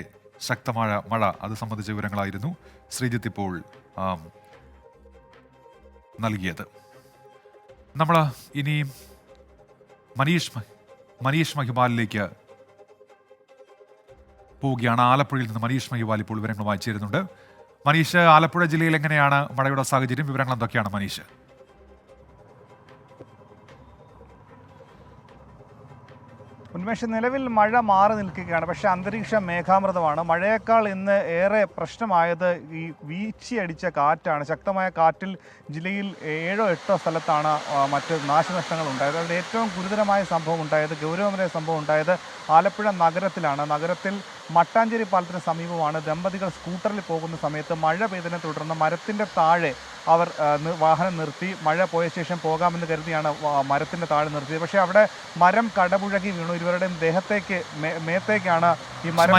ശക്തമായ മഴ അത് സംബന്ധിച്ച വിവരങ്ങളായിരുന്നു ശ്രീജിത്ത് ഇപ്പോൾ നൽകിയത്. നമ്മൾ ഇനി മനീഷ് മഹിപാലിലേക്ക് പോവുകയാണ്. ആലപ്പുഴയിൽ നിന്ന് മനീഷ് മഹിപാൽ ഇപ്പോൾ വിവരങ്ങളുമായി ചേരുന്നുണ്ട്. മനീഷ്, ആലപ്പുഴ ജില്ലയിൽ എങ്ങനെയാണ് മഴയുടെ സാഹചര്യം? വിവരങ്ങൾ എന്തൊക്കെയാണ് മനീഷ്? ഉന്മേഷ്, നിലവിൽ മഴ മാറി നിൽക്കുകയാണ്, പക്ഷേ അന്തരീക്ഷം മേഘാമൃതമാണ്. മഴയേക്കാൾ ഇന്ന് ഏറെ പ്രശ്നമായത് ഈ വീശിയടിച്ച കാറ്റാണ്. ശക്തമായ കാറ്റിൽ ജില്ലയിൽ 7-8 സ്ഥലത്താണ് മറ്റ് നാശനഷ്ടങ്ങൾ ഉണ്ടായത്. അതിൽ ഏറ്റവും ഗുരുതരമായ സംഭവം ഉണ്ടായത്, ഗൗരവമേറിയ സംഭവം ഉണ്ടായത് ആലപ്പുഴ നഗരത്തിലാണ്. നഗരത്തിൽ മട്ടാഞ്ചേരി പാലത്തിന് സമീപമാണ് ദമ്പതികൾ സ്കൂട്ടറിൽ പോകുന്ന സമയത്ത് മഴ പെയ്തതിനെ തുടർന്ന് മരത്തിൻ്റെ താഴെ അവർ വാഹനം നിർത്തി. മഴ പോയ ശേഷം പോകാമെന്ന് കരുതിയാണ് മരത്തിൻ്റെ താഴെ നിർത്തിയത്. പക്ഷേ അവിടെ മരം കടപുഴകി വീണു. ഇരുവരുടെയും മേത്തേക്കാണ് ഈ മരം.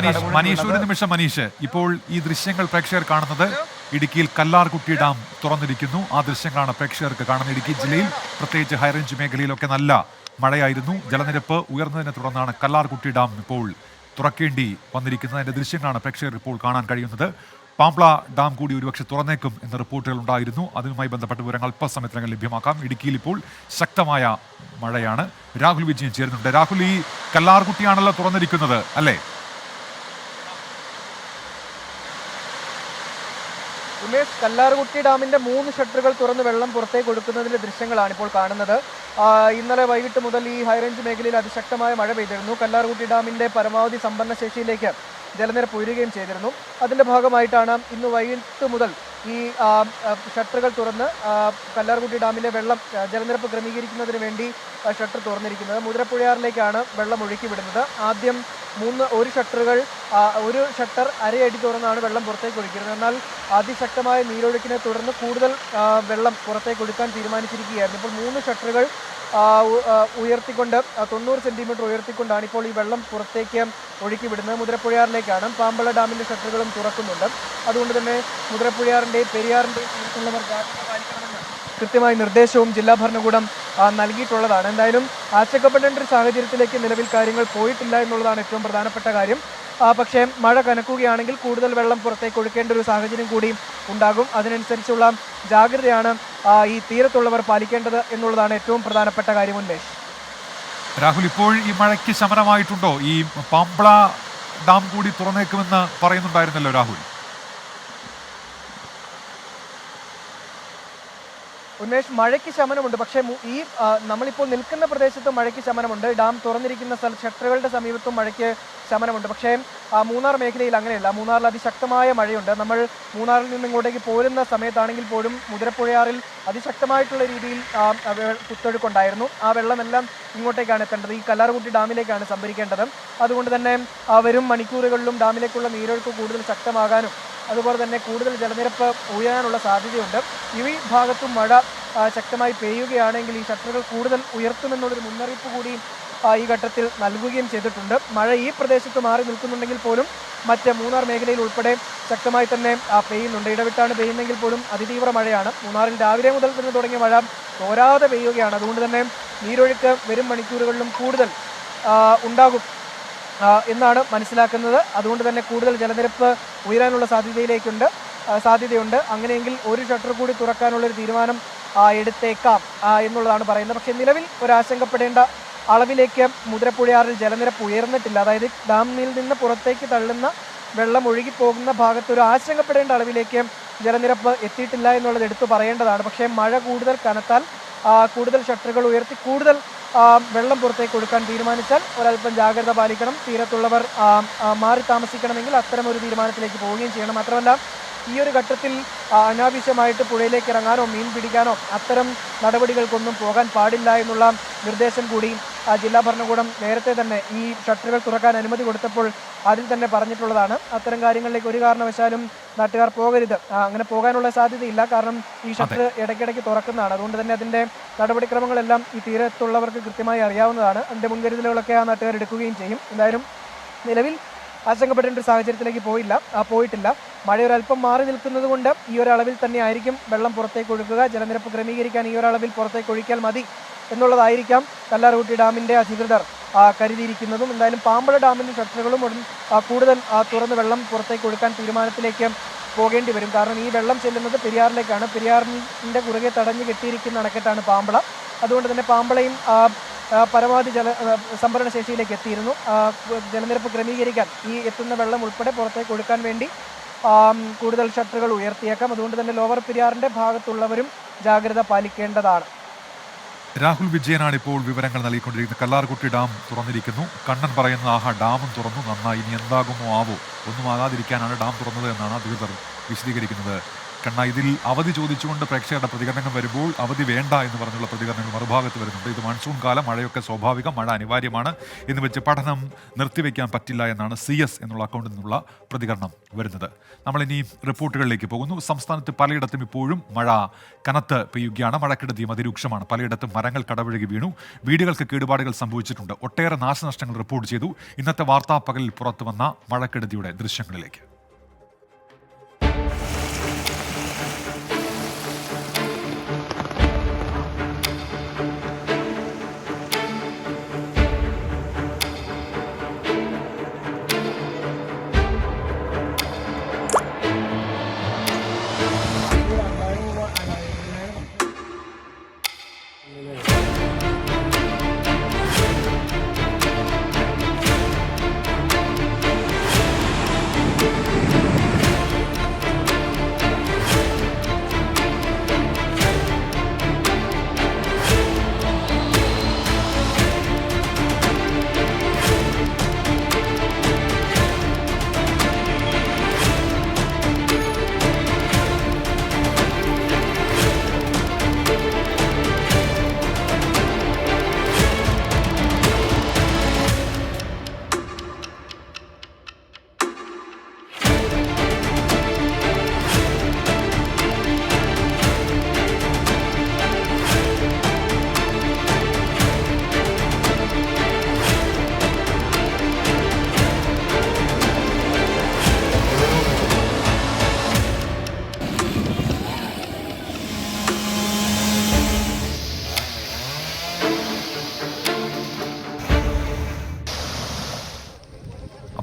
ഒരു നിമിഷം മനീഷ്, ഇപ്പോൾ ഈ ദൃശ്യങ്ങൾ പ്രേക്ഷകർ കാണുന്നത് ഇടുക്കിയിൽ കല്ലാർകുട്ടി ഡാം തുറന്നിരിക്കുന്നു. ആ ദൃശ്യങ്ങളാണ് പ്രേക്ഷകർക്ക് കാണുന്നത്. ഇടുക്കി ജില്ലയിൽ പ്രത്യേകിച്ച് ഹൈറേഞ്ച് മേഖലയിലൊക്കെ നല്ല മഴയായിരുന്നു. ജലനിരപ്പ് ഉയർന്നതിനെ തുടർന്നാണ് കല്ലാർകുട്ടി ഡാം ഇപ്പോൾ തുറക്കേണ്ടി വന്നിരിക്കുന്നത്. അതിന്റെ ദൃശ്യങ്ങളാണ് പ്രേക്ഷകർ ഇപ്പോൾ കാണാൻ കഴിയുന്നത്. പാംപ്ല ഡാം കൂടി ഒരുപക്ഷെ തുറന്നേക്കും എന്ന റിപ്പോർട്ടുകൾ ഉണ്ടായിരുന്നു. അതുമായി ബന്ധപ്പെട്ട വിവരങ്ങൾ അല്പസമയത്തിനകം ലഭ്യമാക്കാം. ഇടുക്കിയിൽ ഇപ്പോൾ ശക്തമായ മഴയാണ്. രാഹുൽ വിജയൻ ചേരുന്നുണ്ട്. രാഹുൽ, ഈ കല്ലാർകുട്ടിയാണല്ലോ തുറന്നിരിക്കുന്നത് അല്ലേ? ഉമേഷ്, കല്ലാർകുട്ടി ഡാമിന്റെ 3 ഷട്ടറുകൾ തുറന്ന് വെള്ളം പുറത്തേക്ക് കൊടുക്കുന്നതിന്റെ ദൃശ്യങ്ങളാണ് ഇപ്പോൾ കാണുന്നത്. ഇന്നലെ വൈകിട്ട് മുതൽ ഈ ഹൈറേഞ്ച് മേഖലയിൽ അതിശക്തമായ മഴ പെയ്തിരുന്നു. കല്ലാർകുട്ടി ഡാമിന്റെ പരമാവധി സംഭരണ ശേഷിയിലേക്ക് ജലനിരപ്പ് ഉയരുകയും ചെയ്തിരുന്നു. അതിന്റെ ഭാഗമായിട്ടാണ് ഇന്ന് വൈകിട്ട് മുതൽ ഈ ഷട്ടറുകൾ തുറന്ന് കല്ലാർകുട്ടി ഡാമിലെ ജലനിരപ്പ് ക്രമീകരിക്കുന്നതിന് വേണ്ടി ഷട്ടർ തുറന്നിരിക്കുന്നത്. മുതിരപ്പുഴയാറിലേക്കാണ് വെള്ളം ഒഴുക്കി വിടുന്നത്. ആദ്യം ഒരു ഷട്ടർ അരയടി തുറന്നാണ് വെള്ളം പുറത്തേക്ക് ഒഴുക്കിയിരുന്നത്. എന്നാൽ അതിശക്തമായ നീരൊഴുക്കിനെ തുടർന്ന് കൂടുതൽ വെള്ളം പുറത്തേക്ക് ഒഴുക്കാൻ തീരുമാനിച്ചിരിക്കുകയായിരുന്നു. ഇപ്പോൾ 3 ഷട്ടറുകൾ ഉയർത്തിക്കൊണ്ട് 90 സെന്റിമീറ്റർ ഉയർത്തിക്കൊണ്ടാണ് ഇപ്പോൾ ഈ വെള്ളം പുറത്തേക്ക് ഒഴുക്കി വിടുന്നത്. മുതിരപ്പുഴയാറിലേക്കാണ്. പാമ്പള ഡാമിന്റെ ഷട്ടറുകളും തുറക്കുന്നുണ്ട്. അതുകൊണ്ട് തന്നെ മുതിരപ്പുഴയാറിന്റെയും പെരിയാറിന്റെയും തീരത്തുള്ളവർ ജാഗ്രത പാലിക്കണമെന്ന് കൃത്യമായ നിർദ്ദേശവും ജില്ലാ ഭരണകൂടം നൽകിയിട്ടുള്ളതാണ്. എന്തായാലും ആശങ്കപ്പെടേണ്ട ഒരു സാഹചര്യത്തിലേക്ക് നിലവിൽ കാര്യങ്ങൾ പോയിട്ടില്ല എന്നുള്ളതാണ് ഏറ്റവും പ്രധാനപ്പെട്ട കാര്യം. പക്ഷേ മഴ കനക്കുകയാണെങ്കിൽ കൂടുതൽ വെള്ളം പുറത്തേക്ക് ഒഴുക്കേണ്ട ഒരു സാഹചര്യം കൂടി ഉണ്ടാകും. അതിനനുസരിച്ചുള്ള ജാഗ്രതയാണ് ഈ തീരത്തുള്ളവർ പാലിക്കേണ്ടത് എന്നുള്ളതാണ് ഏറ്റവും പ്രധാനപ്പെട്ട കാര്യം. ഉന്മേഷ്, രാഹുൽ, ഇപ്പോൾ ഈ മഴയ്ക്ക് ശമനമായിട്ടുണ്ടോ? ഈ പാംപ്ല ഡാം കൂടി തുറന്നേക്കുമെന്ന് പറയുന്നുണ്ടായിരുന്നല്ലോ രാഹുൽ. ഉന്മേഷ്, മഴയ്ക്ക് ശമനമുണ്ട്. പക്ഷേ നമ്മളിപ്പോൾ നിൽക്കുന്ന പ്രദേശത്ത് മഴയ്ക്ക് ശമനമുണ്ട്. ഡാം തുറന്നിരിക്കുന്ന ഷട്ടറുകളുടെ സമീപത്തും മഴയ്ക്ക് ശമനമുണ്ട്. പക്ഷേ മൂന്നാർ മേഖലയിൽ അങ്ങനെയല്ല. മൂന്നാറിൽ അതിശക്തമായ മഴയുണ്ട്. നമ്മൾ മൂന്നാറിൽ നിന്ന് ഇങ്ങോട്ടേക്ക് പോരുന്ന സമയത്താണെങ്കിൽ പോലും മുതിരപ്പുഴയാറിൽ അതിശക്തമായിട്ടുള്ള രീതിയിൽ കുത്തൊഴുക്കുണ്ടായിരുന്നു. ആ വെള്ളമെല്ലാം ഇങ്ങോട്ടേക്കാണ് എത്തേണ്ടത്. ഈ കല്ലാർകുട്ടി ഡാമിലേക്കാണ് സംഭരിക്കേണ്ടത്. അതുകൊണ്ട് തന്നെ വരും മണിക്കൂറുകളിലും ഡാമിലേക്കുള്ള നീരൊഴുക്ക് കൂടുതൽ ശക്തമാകാനും അതുപോലെ തന്നെ കൂടുതൽ ജലനിരപ്പ് ഉയരാനുള്ള സാധ്യതയുണ്ട്. ഈ ഭാഗത്തും മഴ ശക്തമായി പെയ്യുകയാണെങ്കിൽ ഈ ഷട്ടറുകൾ കൂടുതൽ ഉയർത്തുമെന്നുള്ളൊരു മുന്നറിയിപ്പ് കൂടി ഈ ഘട്ടത്തിൽ നൽകുകയും ചെയ്തിട്ടുണ്ട്. മഴ ഈ പ്രദേശത്ത് മാറി നിൽക്കുന്നുണ്ടെങ്കിൽ പോലും മറ്റ് മൂന്നാർ മേഖലയിൽ ഉൾപ്പെടെ ശക്തമായി തന്നെ പെയ്യുന്നുണ്ട്. ഇടവിട്ടാണ് പെയ്യുന്നെങ്കിൽ പോലും അതിതീവ്ര മഴയാണ്. മൂന്നാറിൽ രാവിലെ മുതൽ തന്നെ തുടങ്ങിയ മഴ തോരാതെ പെയ്യുകയാണ്. അതുകൊണ്ട് തന്നെ നീരൊഴുക്ക് വരും മണിക്കൂറുകളിലും കൂടുതൽ ഉണ്ടാകും എന്നാണ് മനസ്സിലാക്കുന്നത്. അതുകൊണ്ട് തന്നെ കൂടുതൽ ജലനിരപ്പ് ഉയരാനുള്ള സാധ്യതയുണ്ട്. അങ്ങനെയെങ്കിൽ ഒരു ഷട്ടർ കൂടി തുറക്കാനുള്ളൊരു തീരുമാനം എടുത്തേക്കാം എന്നുള്ളതാണ് പറയുന്നത്. പക്ഷേ നിലവിൽ ഒരാശങ്കപ്പെടേണ്ട അളവിലേക്ക് മുതിരപ്പുഴയാറിൽ ജലനിരപ്പ് ഉയർന്നിട്ടില്ല. അതായത് ഡാമിൽ നിന്ന് പുറത്തേക്ക് തള്ളുന്ന വെള്ളം ഒഴുകിപ്പോകുന്ന ഭാഗത്ത് ഒരു ആശങ്കപ്പെടേണ്ട അളവിലേക്ക് ജലനിരപ്പ് എത്തിയിട്ടില്ല എന്നുള്ളത് എടുത്തു പറയേണ്ടതാണ്. പക്ഷേ മഴ കൂടുതൽ കനത്താൽ കൂടുതൽ ഷട്ടറുകൾ ഉയർത്തി കൂടുതൽ വെള്ളം പുറത്തേക്ക് ഒഴുക്കാൻ തീരുമാനിച്ചാൽ ഒരല്പം ജാഗ്രത പാലിക്കണം. തീരത്തുള്ളവർ മാറി താമസിക്കണമെങ്കിൽ അത്തരം ഒരു തീരുമാനത്തിലേക്ക് പോവുകയും ചെയ്യണം. മാത്രമല്ല ഈ ഒരു ഘട്ടത്തിൽ അനാവശ്യമായിട്ട് പുഴയിലേക്ക് ഇറങ്ങാനോ മീൻ പിടിക്കാനോ അത്തരം നടപടികൾക്കൊന്നും പോകാൻ പാടില്ല എന്നുള്ള നിർദ്ദേശം കൂടി ജില്ലാ ഭരണകൂടം നേരത്തെ തന്നെ ഈ ഷട്ടറുകൾ തുറക്കാൻ അനുമതി കൊടുത്തപ്പോൾ അതിൽ തന്നെ പറഞ്ഞിട്ടുള്ളതാണ്. അത്തരം കാര്യങ്ങളിലേക്ക് ഒരു കാരണവശാലും നാട്ടുകാർ പോകരുത്. അങ്ങനെ പോകാനുള്ള സാധ്യതയില്ല. കാരണം ഈ ഷട്ടർ ഇടയ്ക്കിടയ്ക്ക് തുറക്കുന്നതാണ്. അതുകൊണ്ട് തന്നെ അതിൻ്റെ നടപടിക്രമങ്ങളെല്ലാം ഈ തീരത്തുള്ളവർക്ക് കൃത്യമായി അറിയാവുന്നതാണ്. അതിൻ്റെ മുൻകരുതലുകളൊക്കെ ആ നാട്ടുകാർ എടുക്കുകയും ചെയ്യും. എന്തായാലും നിലവിൽ ആശങ്കപ്പെടേണ്ട ഒരു സാഹചര്യത്തിലേക്ക് പോയിട്ടില്ല. മഴ ഒരല്പം മാറി നിൽക്കുന്നത് കൊണ്ട് ഈ ഒരളവിൽ തന്നെ ആയിരിക്കും വെള്ളം പുറത്തേക്ക് ഒഴുകുക. ജലനിരപ്പ് ക്രമീകരിക്കാൻ ഈ ഒരളവിൽ പുറത്തേക്ക് ഒഴിക്കാൻ മതി എന്നുള്ളതായിരിക്കാം കല്ലാർകുട്ടി ഡാമിൻ്റെ അധികൃതർ കരുതിയിരിക്കുന്നതും. എന്തായാലും പാമ്പള ഡാമിൻ്റെ ഷട്ടറുകളും കൂടുതൽ തുറന്ന് വെള്ളം പുറത്തേക്ക് ഒഴുക്കാൻ തീരുമാനത്തിലേക്ക് പോകേണ്ടി വരും. കാരണം ഈ വെള്ളം ചെല്ലുന്നത് പെരിയാറിലേക്കാണ്. പെരിയാറിൻ്റെ കുറുകെ തടഞ്ഞു കെട്ടിയിരിക്കുന്ന അണക്കെട്ടാണ് പാമ്പള. അതുകൊണ്ട് തന്നെ പാമ്പളയും പരമാവധി സംഭരണ ശേഷിയിലേക്ക് എത്തിയിരുന്നു. ജലനിരപ്പ് ക്രമീകരിക്കാൻ ഈ എത്തുന്ന വെള്ളം ഉൾപ്പെടെ പുറത്തേക്ക് ഒഴുക്കാൻ വേണ്ടി കൂടുതൽ ഷട്ടറുകൾ ഉയർത്തിയേക്കാം. അതുകൊണ്ട് തന്നെ ലോവർ പെരിയാറിൻ്റെ ഭാഗത്തുള്ളവരും ജാഗ്രത പാലിക്കേണ്ടതാണ്. രാഹുൽ വിജയനാണ് ഇപ്പോൾ വിവരങ്ങൾ നൽകിക്കൊണ്ടിരിക്കുന്നത്. കല്ലാർകുട്ടി ഡാം തുറന്നിരിക്കുന്നു. കണ്ണൻ പറയുന്ന ഡാമും തുറന്നു, നന്നായി, ഇനി എന്താകുമോ ആവോ, ഒന്നും ആകാതിരിക്കാനാണ് ഡാം തുറന്നത് എന്നാണ് അധികൃതർ വിശദീകരിക്കുന്നത്. കണ്ണ, ഇതിൽ അവധി ചോദിച്ചുകൊണ്ട് പ്രേക്ഷകരുടെ പ്രതികരണങ്ങൾ വരുമ്പോൾ അവധി വേണ്ട എന്ന് പറഞ്ഞുള്ള പ്രതികരണങ്ങൾ മറുഭാഗത്ത് വരുന്നുണ്ട്. ഇത് മൺസൂൺ കാലം, മഴയൊക്കെ സ്വാഭാവികം, മഴ അനിവാര്യമാണ് എന്ന് വെച്ച് പഠനം നിർത്തിവെക്കാൻ പറ്റില്ല എന്നാണ് CS എന്നുള്ള അക്കൗണ്ടിൽ നിന്നുള്ള പ്രതികരണം വരുന്നത്. നമ്മളിനി റിപ്പോർട്ടുകളിലേക്ക് പോകുന്നു. സംസ്ഥാനത്ത് പലയിടത്തും ഇപ്പോഴും മഴ കനത്ത് പെയ്യുകയാണ്. മഴക്കെടുതിയും അതിരൂക്ഷമാണ്. പലയിടത്തും മരങ്ങൾ കടപുഴകി വീണു, വീടുകൾക്ക് കേടുപാടുകൾ സംഭവിച്ചിട്ടുണ്ട്. ഒട്ടേറെ നാശനഷ്ടങ്ങൾ റിപ്പോർട്ട് ചെയ്തു. ഇന്നത്തെ വാർത്താ പകലിൽ പുറത്തു വന്ന മഴക്കെടുതിയുടെ ദൃശ്യങ്ങളിലേക്ക്.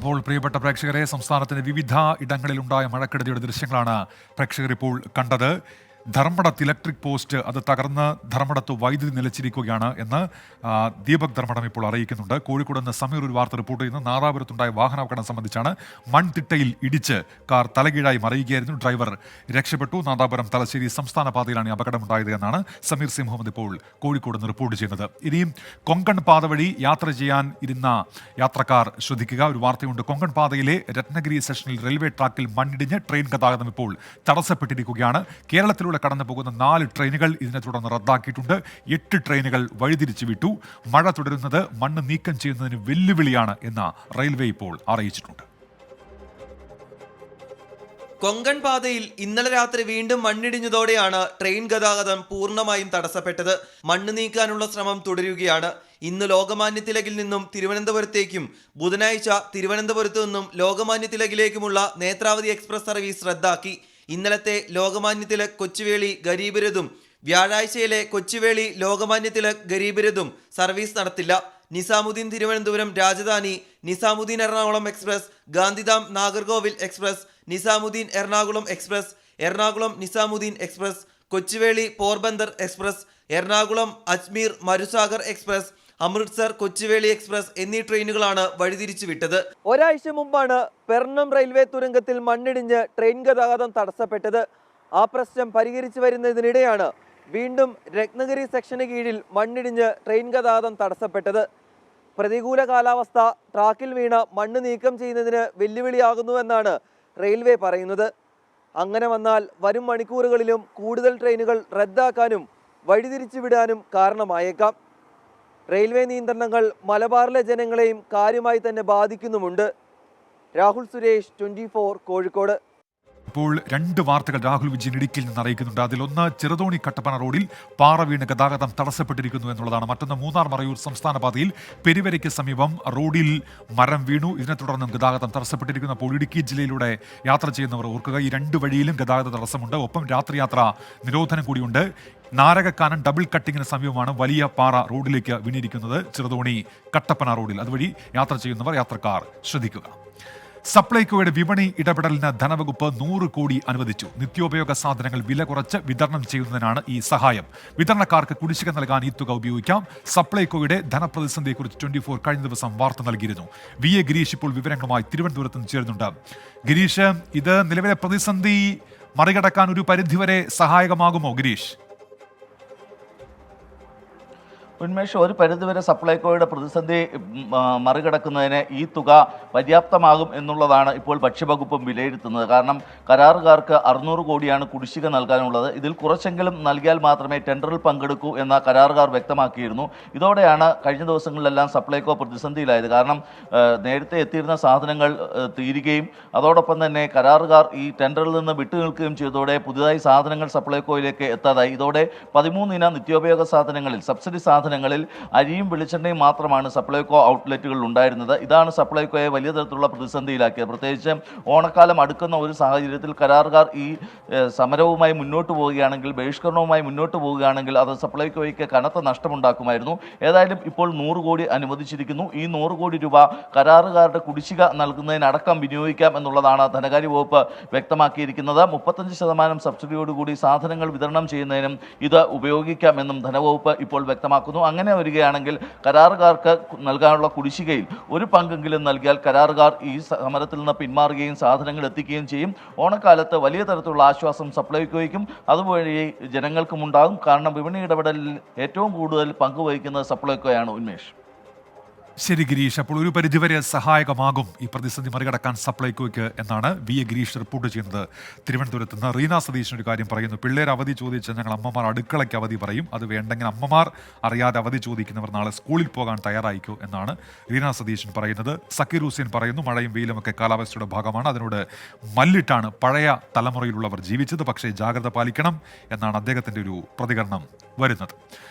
അപ്പോൾ പ്രിയപ്പെട്ട പ്രേക്ഷകരെ, സംസ്ഥാനത്തിന്റെ വിവിധ ഇടങ്ങളിലുണ്ടായ മഴക്കെടുതിയുടെ ദൃശ്യങ്ങളാണ് പ്രേക്ഷകർ ഇപ്പോൾ കണ്ടത്. ധർമ്മടത്ത് ഇലക്ട്രിക് പോസ്റ്റ് അത് തകർന്ന് ധർമ്മടത്ത് വൈദ്യുതി നിലച്ചിരിക്കുകയാണ് എന്ന് ദീപക് ധർമ്മടം ഇപ്പോൾ അറിയിക്കുന്നുണ്ട്. കോഴിക്കോട് നിന്ന് സമീർ ഒരു വാർത്ത റിപ്പോർട്ട് ചെയ്യുന്നു. നാദാപുരത്തുണ്ടായ വാഹനാപകടം സംബന്ധിച്ചാണ്. മൺതിട്ടയിൽ ഇടിച്ച് കാർ തലകീഴായി മറിയുകയായിരുന്നു. ഡ്രൈവർ രക്ഷപ്പെട്ടു. നാദാപുരം തലശ്ശേരി സംസ്ഥാന പാതയിലാണ് ഈ അപകടമുണ്ടായത് എന്നാണ് സമീർ സി മുഹമ്മദ് ഇപ്പോൾ കോഴിക്കോട് നിന്ന് റിപ്പോർട്ട് ചെയ്യുന്നത്. ഇനിയും കൊങ്കൺ പാത വഴി യാത്ര ചെയ്യാൻ ഇരുന്ന യാത്രക്കാർ ശ്രദ്ധിക്കുക. ഒരു വാർത്തയുണ്ട്. കൊങ്കൺ പാതയിലെ രത്നഗിരി സെഷനിൽ റെയിൽവേ ട്രാക്കിൽ മണ്ണിടിഞ്ഞ് ട്രെയിൻ ഗതാഗതം ഇപ്പോൾ തടസ്സപ്പെട്ടിരിക്കുകയാണ്. കേരളത്തിലുള്ള കടന്നു പോകുന്ന 4 ട്രെയിനുകൾ ഇതിനെ തുടർന്ന് റദ്ദാക്കിയിട്ടുണ്ട്. 8 ട്രെയിനുകൾ വഴിതിരിച്ചു വിട്ടു. മഴ തുടരുന്നത് മണ്ണ് നീക്കം ചെയ്യുന്നതിന് വെല്ലുവിളിയാണ് എന്ന് റെയിൽവേ ഇപ്പോൾ അറിയിച്ചിട്ടുണ്ട്. കൊങ്കൺ പാതയിൽ ഇന്നലെ രാത്രി വീണ്ടും മണ്ണിടിഞ്ഞതോടെയാണ് ട്രെയിൻ ഗതാഗതം പൂർണ്ണമായും തടസ്സപ്പെട്ടത്. മണ്ണ് നീക്കാനുള്ള ശ്രമം തുടരുകയാണ്. ഇന്ന് ലോകമാന്യ തിലകിൽ നിന്നും തിരുവനന്തപുരത്തേക്കും ബുധനാഴ്ച തിരുവനന്തപുരത്തു നിന്നും ലോകമാന്യ തിലകിലേക്കുമുള്ള നേത്രാവതി എക്സ്പ്രസ് സർവീസ് റദ്ദാക്കി. ഇന്നലത്തെ ലോകമാന്യ തിലക് കൊച്ചുവേളി ഗരീബ് രഥും വ്യാഴാഴ്ചയിലെ കൊച്ചുവേളി ലോകമാന്യ തിലക് ഗരീബ് രഥും സർവീസ് നടത്തില്ല. Nizamuddin Thiruvananthapuram Rajdhani, Nizamuddin Ernakulam express, Gandhidham Nagercoil express, Nizamuddin Ernakulam express, Ernakulam Nizamuddin express, Kochuveli Porbandar express, Ernakulam Ajmer Marusagar express, Amritsar Kochuveli express എന്നീ ട്രെയിനുകളാണ് വഴിതിരിച്ചു വിട്ടത്. ഒരാഴ്ച മുമ്പാണ് പെർണം റെയിൽവേ തുരങ്കത്തിൽ മണ്ണിടിഞ്ഞ് ട്രെയിൻ ഗതാഗതം തടസ്സപ്പെട്ടത്. ആ പ്രശ്നം പരിഹരിച്ചു വരുന്നതിനിടെയാണ് വീണ്ടും രത്നഗിരി സെക്ഷന് കീഴിൽ മണ്ണിടിഞ്ഞ് ട്രെയിൻ ഗതാഗതം തടസ്സപ്പെട്ടത്. പ്രതികൂല കാലാവസ്ഥ ട്രാക്കിൽ വീണ മണ്ണ് നീക്കം ചെയ്യുന്നതിന് വെല്ലുവിളിയാകുന്നുവെന്നാണ് റെയിൽവേ പറയുന്നത്. അങ്ങനെ വന്നാൽ വരും മണിക്കൂറുകളിലും കൂടുതൽ ട്രെയിനുകൾ റദ്ദാക്കാനും വഴിതിരിച്ചു വിടാനും കാരണമായേക്കാം. റെയിൽവേ നിയന്ത്രണങ്ങൾ മലബാറിലെ ജനങ്ങളെയും കാര്യമായി തന്നെ ബാധിക്കുന്നുമുണ്ട്. രാഹുൽ സുരേഷ്, 24 കോഴിക്കോട്. ഇപ്പോൾ 2 വാർത്തകൾ രാഹുൽ വിജയൻ ഇടുക്കിയിൽ നിന്ന് അറിയിക്കുന്നുണ്ട്. അതിലൊന്ന് ചെറുതോണി കട്ടപ്പന റോഡിൽ പാറ വീണ് ഗതാഗതം തടസ്സപ്പെട്ടിരിക്കുന്നു എന്നുള്ളതാണ്. മറ്റൊന്ന് മൂന്നാർ മറയൂർ സംസ്ഥാന പാതയിൽ പെരുവരയ്ക്ക് സമീപം റോഡിൽ മരം വീണു. ഇതിനെ തുടർന്നും ഗതാഗതം തടസ്സപ്പെട്ടിരിക്കുന്നു. അപ്പോൾ ഇടുക്കി ജില്ലയിലൂടെ യാത്ര ചെയ്യുന്നവർ ഓർക്കുക, ഈ 2 വഴിയിലും ഗതാഗത തടസ്സമുണ്ട്. ഒപ്പം രാത്രിയാത്ര നിരോധനം കൂടിയുണ്ട്. നാരകക്കാനം ഡബിൾ കട്ടിങ്ങിന് സമീപമാണ് വലിയ പാറ റോഡിലേക്ക് വീണിരിക്കുന്നത്, ചെറുതോണി കട്ടപ്പന റോഡിൽ. അതുവഴി യാത്ര ചെയ്യുന്നവർ, യാത്രക്കാർ ശ്രദ്ധിക്കുക. സപ്ലൈകോയുടെ വിപണി ഇടപെടലിന് ധനവകുപ്പ് 100 കോടി അനുവദിച്ചു. നിത്യോപയോഗ സാധനങ്ങൾ വില കുറച്ച് വിതരണം ചെയ്യുന്നതിനാണ് ഈ സഹായം. വിതരണക്കാർക്ക് കുടിശ്ശിക നൽകാൻ ഈ തുക ഉപയോഗിക്കാം. സപ്ലൈകോയുടെ ധനപ്രതിസന്ധിയെക്കുറിച്ച് 24 കഴിഞ്ഞ ദിവസം വാർത്ത നൽകിയിരുന്നു. VA ഗിരീഷ് ഇപ്പോൾ വിവരങ്ങളുമായി തിരുവനന്തപുരത്ത് നിന്ന് ചേരുന്നുണ്ട്. ഗിരീഷ്, ഇത് നിലവിലെ പ്രതിസന്ധി മറികടക്കാൻ ഒരു പരിധിവരെ സഹായകമാകുമോ ഗിരീഷ്? ഉന്മേഷ്, ഒരു പരിധിവരെ സപ്ലൈകോയുടെ പ്രതിസന്ധി മറികടക്കുന്നതിന് ഈ തുക പര്യാപ്തമാകും എന്നുള്ളതാണ് ഇപ്പോൾ ഭക്ഷ്യവകുപ്പും വിലയിരുത്തുന്നത്. കാരണം കരാറുകാർക്ക് 600 കോടിയാണ് കുടിശ്ശിക നൽകാനുള്ളത്. ഇതിൽ കുറച്ചെങ്കിലും നൽകിയാൽ മാത്രമേ ടെൻഡറിൽ പങ്കെടുക്കൂ എന്ന കരാറുകാർ വ്യക്തമാക്കിയിരുന്നു. ഇതോടെയാണ് കഴിഞ്ഞ ദിവസങ്ങളിലെല്ലാം സപ്ലൈകോ പ്രതിസന്ധിയിലായത്. കാരണം നേരത്തെ എത്തിയിരുന്ന സാധനങ്ങൾ തീരുകയും അതോടൊപ്പം തന്നെ കരാറുകാർ ഈ ടെൻഡറിൽ നിന്ന് വിട്ടുനിൽക്കുകയും ചെയ്തതോടെ പുതുതായി സാധനങ്ങൾ സപ്ലൈകോയിലേക്ക് എത്താതായി. ഇതോടെ 13 ഇനം നിത്യോപയോഗ സാധനങ്ങളിൽ, സബ്സിഡി സാധനങ്ങളിൽ അരിയും വെളിച്ചെണ്ണയും മാത്രമാണ് സപ്ലൈകോ ഔട്ട്ലെറ്റുകളിൽ ഉണ്ടായിരുന്നത്. ഇതാണ് സപ്ലൈകോയെ വലിയ തരത്തിലുള്ള പ്രതിസന്ധിയിലാക്കിയത്. പ്രത്യേകിച്ച് ഓണക്കാലം അടുക്കുന്ന ഒരു സാഹചര്യത്തിൽ കരാറുകാർ ഈ സമരവുമായി മുന്നോട്ട് പോവുകയാണെങ്കിൽ, ബഹിഷ്കരണവുമായി മുന്നോട്ട് പോവുകയാണെങ്കിൽ അത് സപ്ലൈകോയ്ക്ക് കനത്ത നഷ്ടമുണ്ടാക്കുമായിരുന്നു. ഏതായാലും ഇപ്പോൾ 100 കോടി അനുവദിച്ചിരിക്കുന്നു. ഈ 100 കോടി രൂപ കരാറുകാരുടെ കുടിശ്ശിക നൽകുന്നതിനടക്കം വിനിയോഗിക്കാം എന്നുള്ളതാണ് ധനകാര്യ വകുപ്പ് വ്യക്തമാക്കിയിരിക്കുന്നത്. 35% സബ്സിഡിയോടുകൂടി സാധനങ്ങൾ വിതരണം ചെയ്യുന്നതിനും ഇത് ഉപയോഗിക്കാമെന്നും ധനവകുപ്പ് ഇപ്പോൾ വ്യക്തമാക്കുന്നു. അങ്ങനെ വരികയാണെങ്കിൽ കരാറുകാർക്ക് നൽകാനുള്ള കുടിശ്ശികയിൽ ഒരു പങ്കെങ്കിലും നൽകിയാൽ കരാറുകാർ ഈ സമരത്തിൽ നിന്ന് പിന്മാറുകയും സാധനങ്ങൾ എത്തിക്കുകയും ചെയ്യും. ഓണക്കാലത്ത് വലിയ തരത്തിലുള്ള ആശ്വാസം സപ്ലൈകോയ്ക്കും അതുവഴി ജനങ്ങൾക്കും ഉണ്ടാകും. കാരണം വിപണി ഇടപെടലിൽ ഏറ്റവും കൂടുതൽ പങ്കുവഹിക്കുന്നത് സപ്ലൈകോയാണ്. ഉന്മേഷ്. ശരി ഗിരീഷ്, അപ്പോൾ ഒരു പരിധിവരെ സഹായകമാകും ഈ പ്രതിസന്ധി മറികടക്കാൻ സപ്ലൈകോയ്ക്ക് എന്നാണ് VA ഗിരീഷ് റിപ്പോർട്ട് ചെയ്യുന്നത്. തിരുവനന്തപുരത്ത് നിന്ന് റീന സതീശൻ ഒരു കാര്യം പറയുന്നു. പിള്ളേർ അവധി ചോദിച്ചാൽ ഞങ്ങൾ അമ്മമാർ അടുക്കളയ്ക്ക് അവധി പറയും. അത് വേണ്ടെങ്കിൽ അമ്മമാർ അറിയാതെ അവധി ചോദിക്കുന്നവർ നാളെ സ്കൂളിൽ പോകാൻ തയ്യാറായിക്കോ എന്നാണ് റീന സതീശൻ പറയുന്നത്. സക്കീർ ഹുസൈൻ പറയുന്നു, മഴയും വെയിലും ഒക്കെ കാലാവസ്ഥയുടെ ഭാഗമാണ്, അതിനോട് മല്ലിട്ടാണ് പഴയ തലമുറയിലുള്ളവർ ജീവിച്ചത്, പക്ഷേ ജാഗ്രത പാലിക്കണം എന്നാണ് അദ്ദേഹത്തിൻ്റെ ഒരു പ്രതികരണം വരുന്നത്.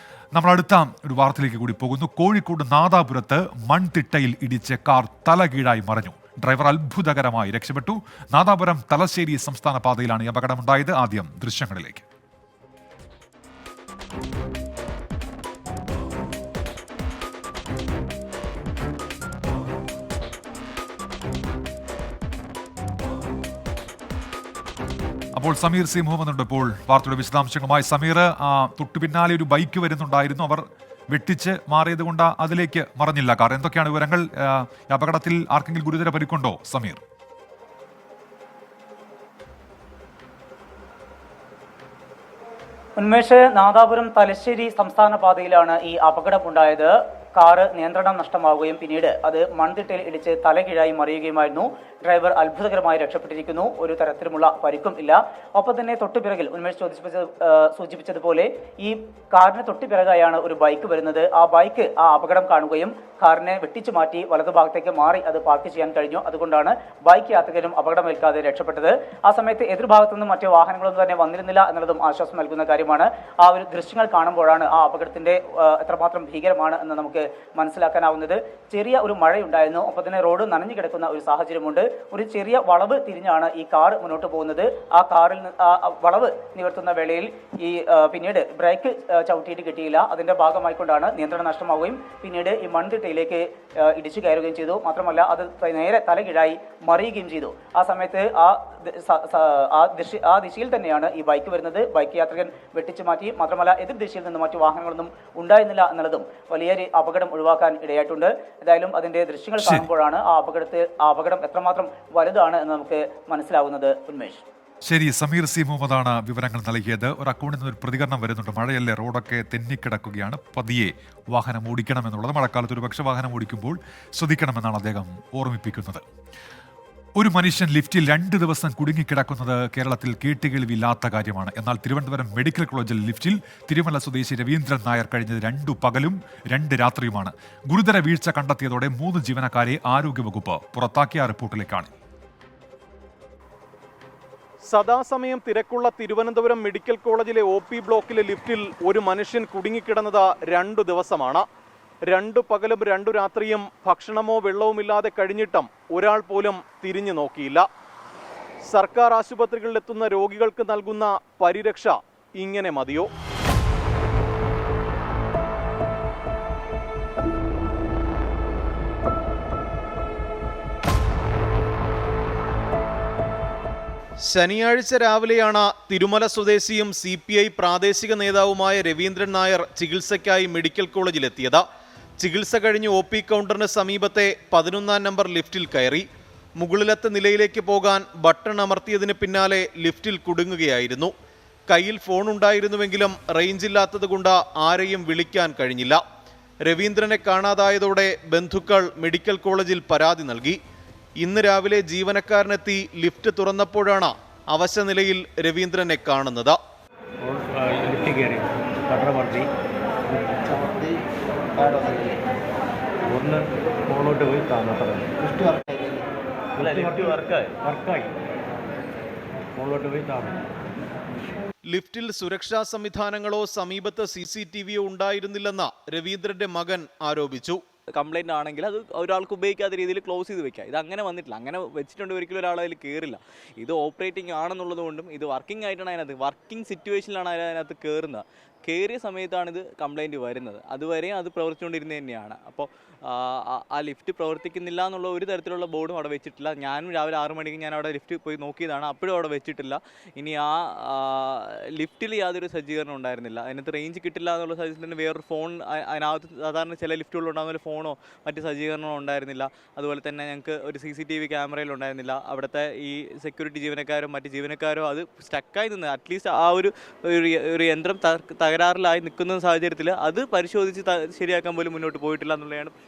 നമ്മൾ അടുത്ത ഒരു വാർത്തയിലേക്ക് കൂടി പോകുന്നു. കോഴിക്കോട് നാദാപുരത്ത് മൺതിട്ടയിൽ ഇടിച്ച് കാർ തലകീഴായി മറിഞ്ഞു. ഡ്രൈവർ അത്ഭുതകരമായി രക്ഷപ്പെട്ടു. നാദാപുരം തലശ്ശേരി സംസ്ഥാന പാതയിലാണ് ഈ അപകടമുണ്ടായത്. ആദ്യം ദൃശ്യങ്ങളിലേക്ക്. ഇപ്പോൾ സമീർ സി മുഹമ്മദ് ഉണ്ട്. ഇപ്പോൾ വാർത്തയുടെ വിശദാംശങ്ങളുമായി സമീർ, തൊട്ടു പിന്നാലെ ഒരു ബൈക്ക് വരുന്നുണ്ടായിരുന്നു, അവർ വെട്ടിച്ച് മാറിയത് കൊണ്ട് അതിലേക്ക് മറഞ്ഞില്ല കാർ. എന്തൊക്കെയാണ് വിവരങ്ങൾ? അപകടത്തിൽ ആർക്കെങ്കിലും ഗുരുതര പരിക്കുണ്ടോ സമീർ? ഉന്മേഷ്, നാദാപുരം തലശ്ശേരി സംസ്ഥാന പാതയിലാണ് ഈ അപകടമുണ്ടായത്. കാറ് നിയന്ത്രണം നഷ്ടമാവുകയും പിന്നീട് അത് മൺതിട്ടയിൽ ഇടിച്ച് തലകീഴായി മറിയുകയുമായിരുന്നു. ഡ്രൈവർ അത്ഭുതകരമായി രക്ഷപ്പെട്ടിരിക്കുന്നു. ഒരു തരത്തിലുമുള്ള പരിക്കും ഇല്ല. ഒപ്പം തന്നെ തൊട്ടുപിറകിൽ ഉന്മേഷ് സൂചിപ്പിച്ചതുപോലെ ഈ കാറിന് തൊട്ടുപിറകായാണ് ഒരു ബൈക്ക് വരുന്നത്. ആ ബൈക്ക് ആ അപകടം കാണുകയും കാറിനെ വെട്ടിച്ചു മാറ്റി വലതുഭാഗത്തേക്ക് മാറി അത് പാർക്ക് ചെയ്യാൻ കഴിഞ്ഞു. അതുകൊണ്ടാണ് ബൈക്ക് യാത്രികരും അപകടമേൽക്കാതെ രക്ഷപ്പെട്ടത്. ആ സമയത്ത് എതിർഭാഗത്തു നിന്നും മറ്റു വാഹനങ്ങളൊന്നും തന്നെ വന്നിരുന്നില്ല എന്നുള്ളതും ആശ്വാസം നൽകുന്ന കാര്യമാണ്. ആ ഒരു ദൃശ്യങ്ങൾ കാണുമ്പോഴാണ് ആ അപകടത്തിന്റെ എത്രമാത്രം ഭീകരമാണ് എന്ന് നമുക്ക് മനസ്സിലാക്കാനാവുന്നത്. ചെറിയ ഒരു മഴയുണ്ടായിരുന്നു, ഒപ്പം തന്നെ റോഡ് നനഞ്ഞു കിടക്കുന്ന ഒരു സാഹചര്യമുണ്ട്. ഒരു ചെറിയ വളവ് തിരിഞ്ഞാണ് ഈ കാർ മുന്നോട്ട് പോകുന്നത്. ആ കാറിൽ വളവ് നിവർത്തുന്ന വേളയിൽ ഈ പിന്നീട് ബ്രേക്ക് ചവിട്ടിയിട്ട് കിട്ടിയില്ല. അതിന്റെ ഭാഗമായിക്കൊണ്ടാണ് നിയന്ത്രണം നഷ്ടമാവുകയും പിന്നീട് ഈ മൺതിട്ടയിലേക്ക് ഇടിച്ചു കയറുകയും ചെയ്തു. മാത്രമല്ല അത് നേരെ തലകീഴായി മറിയുകയും ചെയ്തു. ആ സമയത്ത് ആ ദിശയിൽ തന്നെയാണ് ഈ ബൈക്ക് വരുന്നത്. ബൈക്ക് യാത്രികൻ വെട്ടിച്ചു മാറ്റി. മാത്രമല്ല എതിർ ദിശയിൽ നിന്ന് മറ്റു വാഹനങ്ങളൊന്നും ഉണ്ടായിരുന്നില്ല എന്നുള്ളതും വലിയൊരു അപകടം ഒഴിവാക്കാൻ ഇടയായിട്ടുണ്ട്. ഏതായാലും അതിന്റെ ദൃശ്യങ്ങൾ കാണുമ്പോഴാണ് ആ അപകടം എത്രമാത്രം വലുതാണ് എന്ന് നമുക്ക് മനസ്സിലാവുന്നത്. ഉന്മേഷ്, ശരി. സമീർ സി മുഹമ്മദാണ് വിവരങ്ങൾ നൽകിയത്. ഒരു അക്കൗണ്ടിൽ നിന്ന് ഒരു പ്രതികരണം വരുന്നുണ്ട്. മഴയല്ലേ, റോഡൊക്കെ തെന്നിക്കിടക്കുകയാണ്, പതിയെ വാഹനം ഓടിക്കണമെന്നുള്ളത്. മഴക്കാലത്ത് ഒരുപക്ഷെ വാഹനം ഓടിക്കുമ്പോൾ ശ്രദ്ധിക്കണമെന്നാണ് അദ്ദേഹം ഓർമ്മിപ്പിക്കുന്നത്. ഒരു മനുഷ്യൻ ലിഫ്റ്റിൽ 2 ദിവസം കുടുങ്ങിക്കിടക്കുന്നത് കേരളത്തിൽ കേട്ടുകേൾവിയില്ലാത്ത കാര്യമാണ്. എന്നാൽ തിരുവനന്തപുരം മെഡിക്കൽ കോളേജിൽ ലിഫ്റ്റിൽ തിരുമല സ്വദേശി രവീന്ദ്രൻ നായർ കഴിഞ്ഞത് 2 പകലും 2 രാത്രിയുമാണ്. ഗുരുതര വീഴ്ച കണ്ടെത്തിയതോടെ 3 ജീവനക്കാരെ ആരോഗ്യവകുപ്പ് പുറത്താക്കിയ റിപ്പോർട്ടിലേക്കാണ്. സദാസമയം തിരക്കുള്ള തിരുവനന്തപുരം മെഡിക്കൽ കോളേജിലെ OP ബ്ലോക്കിലെ ലിഫ്റ്റിൽ ഒരു മനുഷ്യൻ കുടുങ്ങിക്കിടന്നത് 2 ദിവസമാണ്. 2 പകലും 2 രാത്രിയും ഭക്ഷണമോ വെള്ളവുമില്ലാതെ കഴിഞ്ഞിട്ടും ഒരാൾ പോലും തിരിഞ്ഞു നോക്കിയില്ല. സർക്കാർ ആശുപത്രികളിലെത്തുന്ന രോഗികൾക്ക് നൽകുന്ന പരിരക്ഷ ഇങ്ങനെ മതിയോ? ശനിയാഴ്ച രാവിലെയാണ് തിരുമല സ്വദേശിയും CPI പ്രാദേശിക നേതാവുമായ രവീന്ദ്രൻ നായർ ചികിത്സയ്ക്കായി മെഡിക്കൽ കോളേജിലെത്തിയത്. ചികിത്സ കഴിഞ്ഞ് OP കൗണ്ടറിന് സമീപത്തെ 11-ാം നമ്പർ ലിഫ്റ്റിൽ കയറി. മുകളിലത്തെ നിലയിലേക്ക് പോകാൻ ബട്ടൺ അമർത്തിയതിന് പിന്നാലെ ലിഫ്റ്റിൽ കുടുങ്ങുകയായിരുന്നു. കയ്യിൽ ഫോൺ ഉണ്ടായിരുന്നുവെങ്കിലും റേഞ്ചില്ലാത്തത് കൊണ്ട് ആരെയും വിളിക്കാൻ കഴിഞ്ഞില്ല. രവീന്ദ്രനെ കാണാതായതോടെ ബന്ധുക്കൾ മെഡിക്കൽ കോളേജിൽ പരാതി നൽകി. ഇന്ന് രാവിലെ ജീവനക്കാരനെത്തി ലിഫ്റ്റ് തുറന്നപ്പോഴാണ് അവശനിലയിൽ രവീന്ദ്രനെ കാണുന്നത്. ലിഫ്റ്റിൽ സുരക്ഷാ സംവിധാനങ്ങളോ സമീപത്ത് CCTVയോ ഉണ്ടായിരുന്നില്ലെന്ന് രവീന്ദ്രന്റെ മകൻ ആരോപിച്ചു. കംപ്ലൈൻ്റ് ആണെങ്കിൽ അത് ഒരാൾക്ക് ഉപയോഗിക്കാത്ത രീതിയിൽ ക്ലോസ് ചെയ്ത് വെക്കുക. ഇത് അങ്ങനെ വന്നിട്ടില്ല. അങ്ങനെ വെച്ചിട്ടുണ്ട് ഒരിക്കലും ഒരാൾ അതിൽ കയറില്ല. ഇത് ഓപ്പറേറ്റിംഗ് ആണെന്നുള്ളത് കൊണ്ടും ഇത് വർക്കിംഗ് ആയിട്ടാണ് അതിനകത്ത് വർക്കിംഗ് സിറ്റുവേഷനിലാണ് അതിനകത്ത് കയറുന്നത്. കയറിയ സമയത്താണ് ഇത് കംപ്ലൈൻറ്റ് വരുന്നത്. അതുവരെയും അത് പ്രവർത്തിച്ചുകൊണ്ടിരുന്നത് തന്നെയാണ്. അപ്പോൾ ആ ലിഫ്റ്റ് പ്രവർത്തിക്കുന്നില്ല എന്നുള്ള ഒരു തരത്തിലുള്ള ബോർഡും അവിടെ വെച്ചിട്ടില്ല. ഞാനും രാവിലെ 6 മണിക്ക് ഞാൻ അവിടെ ലിഫ്റ്റ് പോയി നോക്കിയതാണ്, അപ്പോഴും അവിടെ വെച്ചിട്ടില്ല. ഇനി ആ ലിഫ്റ്റിൽ യാതൊരു സജ്ജീകരണം ഉണ്ടായിരുന്നില്ല. അതിനകത്ത് റേഞ്ച് കിട്ടില്ല എന്നുള്ള സാഹചര്യത്തിന് വേറൊരു ഫോൺ അതിനകത്ത് സാധാരണ ചില ലിഫ്റ്റുകളുണ്ടാകുന്ന ഫോണോ മറ്റ് സജ്ജീകരണമോ ഉണ്ടായിരുന്നില്ല. അതുപോലെ തന്നെ ഞങ്ങൾക്ക് ഒരു CCTV ക്യാമറയിലുണ്ടായിരുന്നില്ല. അവിടുത്തെ ഈ സെക്യൂരിറ്റി ജീവനക്കാരും മറ്റ് ജീവനക്കാരും അത് സ്റ്റക്കായി നിന്ന് അറ്റ്ലീസ്റ്റ് ആ ഒരു യന്ത്രം തകരാറിലായി നിൽക്കുന്ന സാഹചര്യത്തിൽ അത് പരിശോധിച്ച് ശരിയാക്കാൻ പോലും മുന്നോട്ട് പോയിട്ടില്ല എന്നുള്ളതാണ് പ്രശ്നം.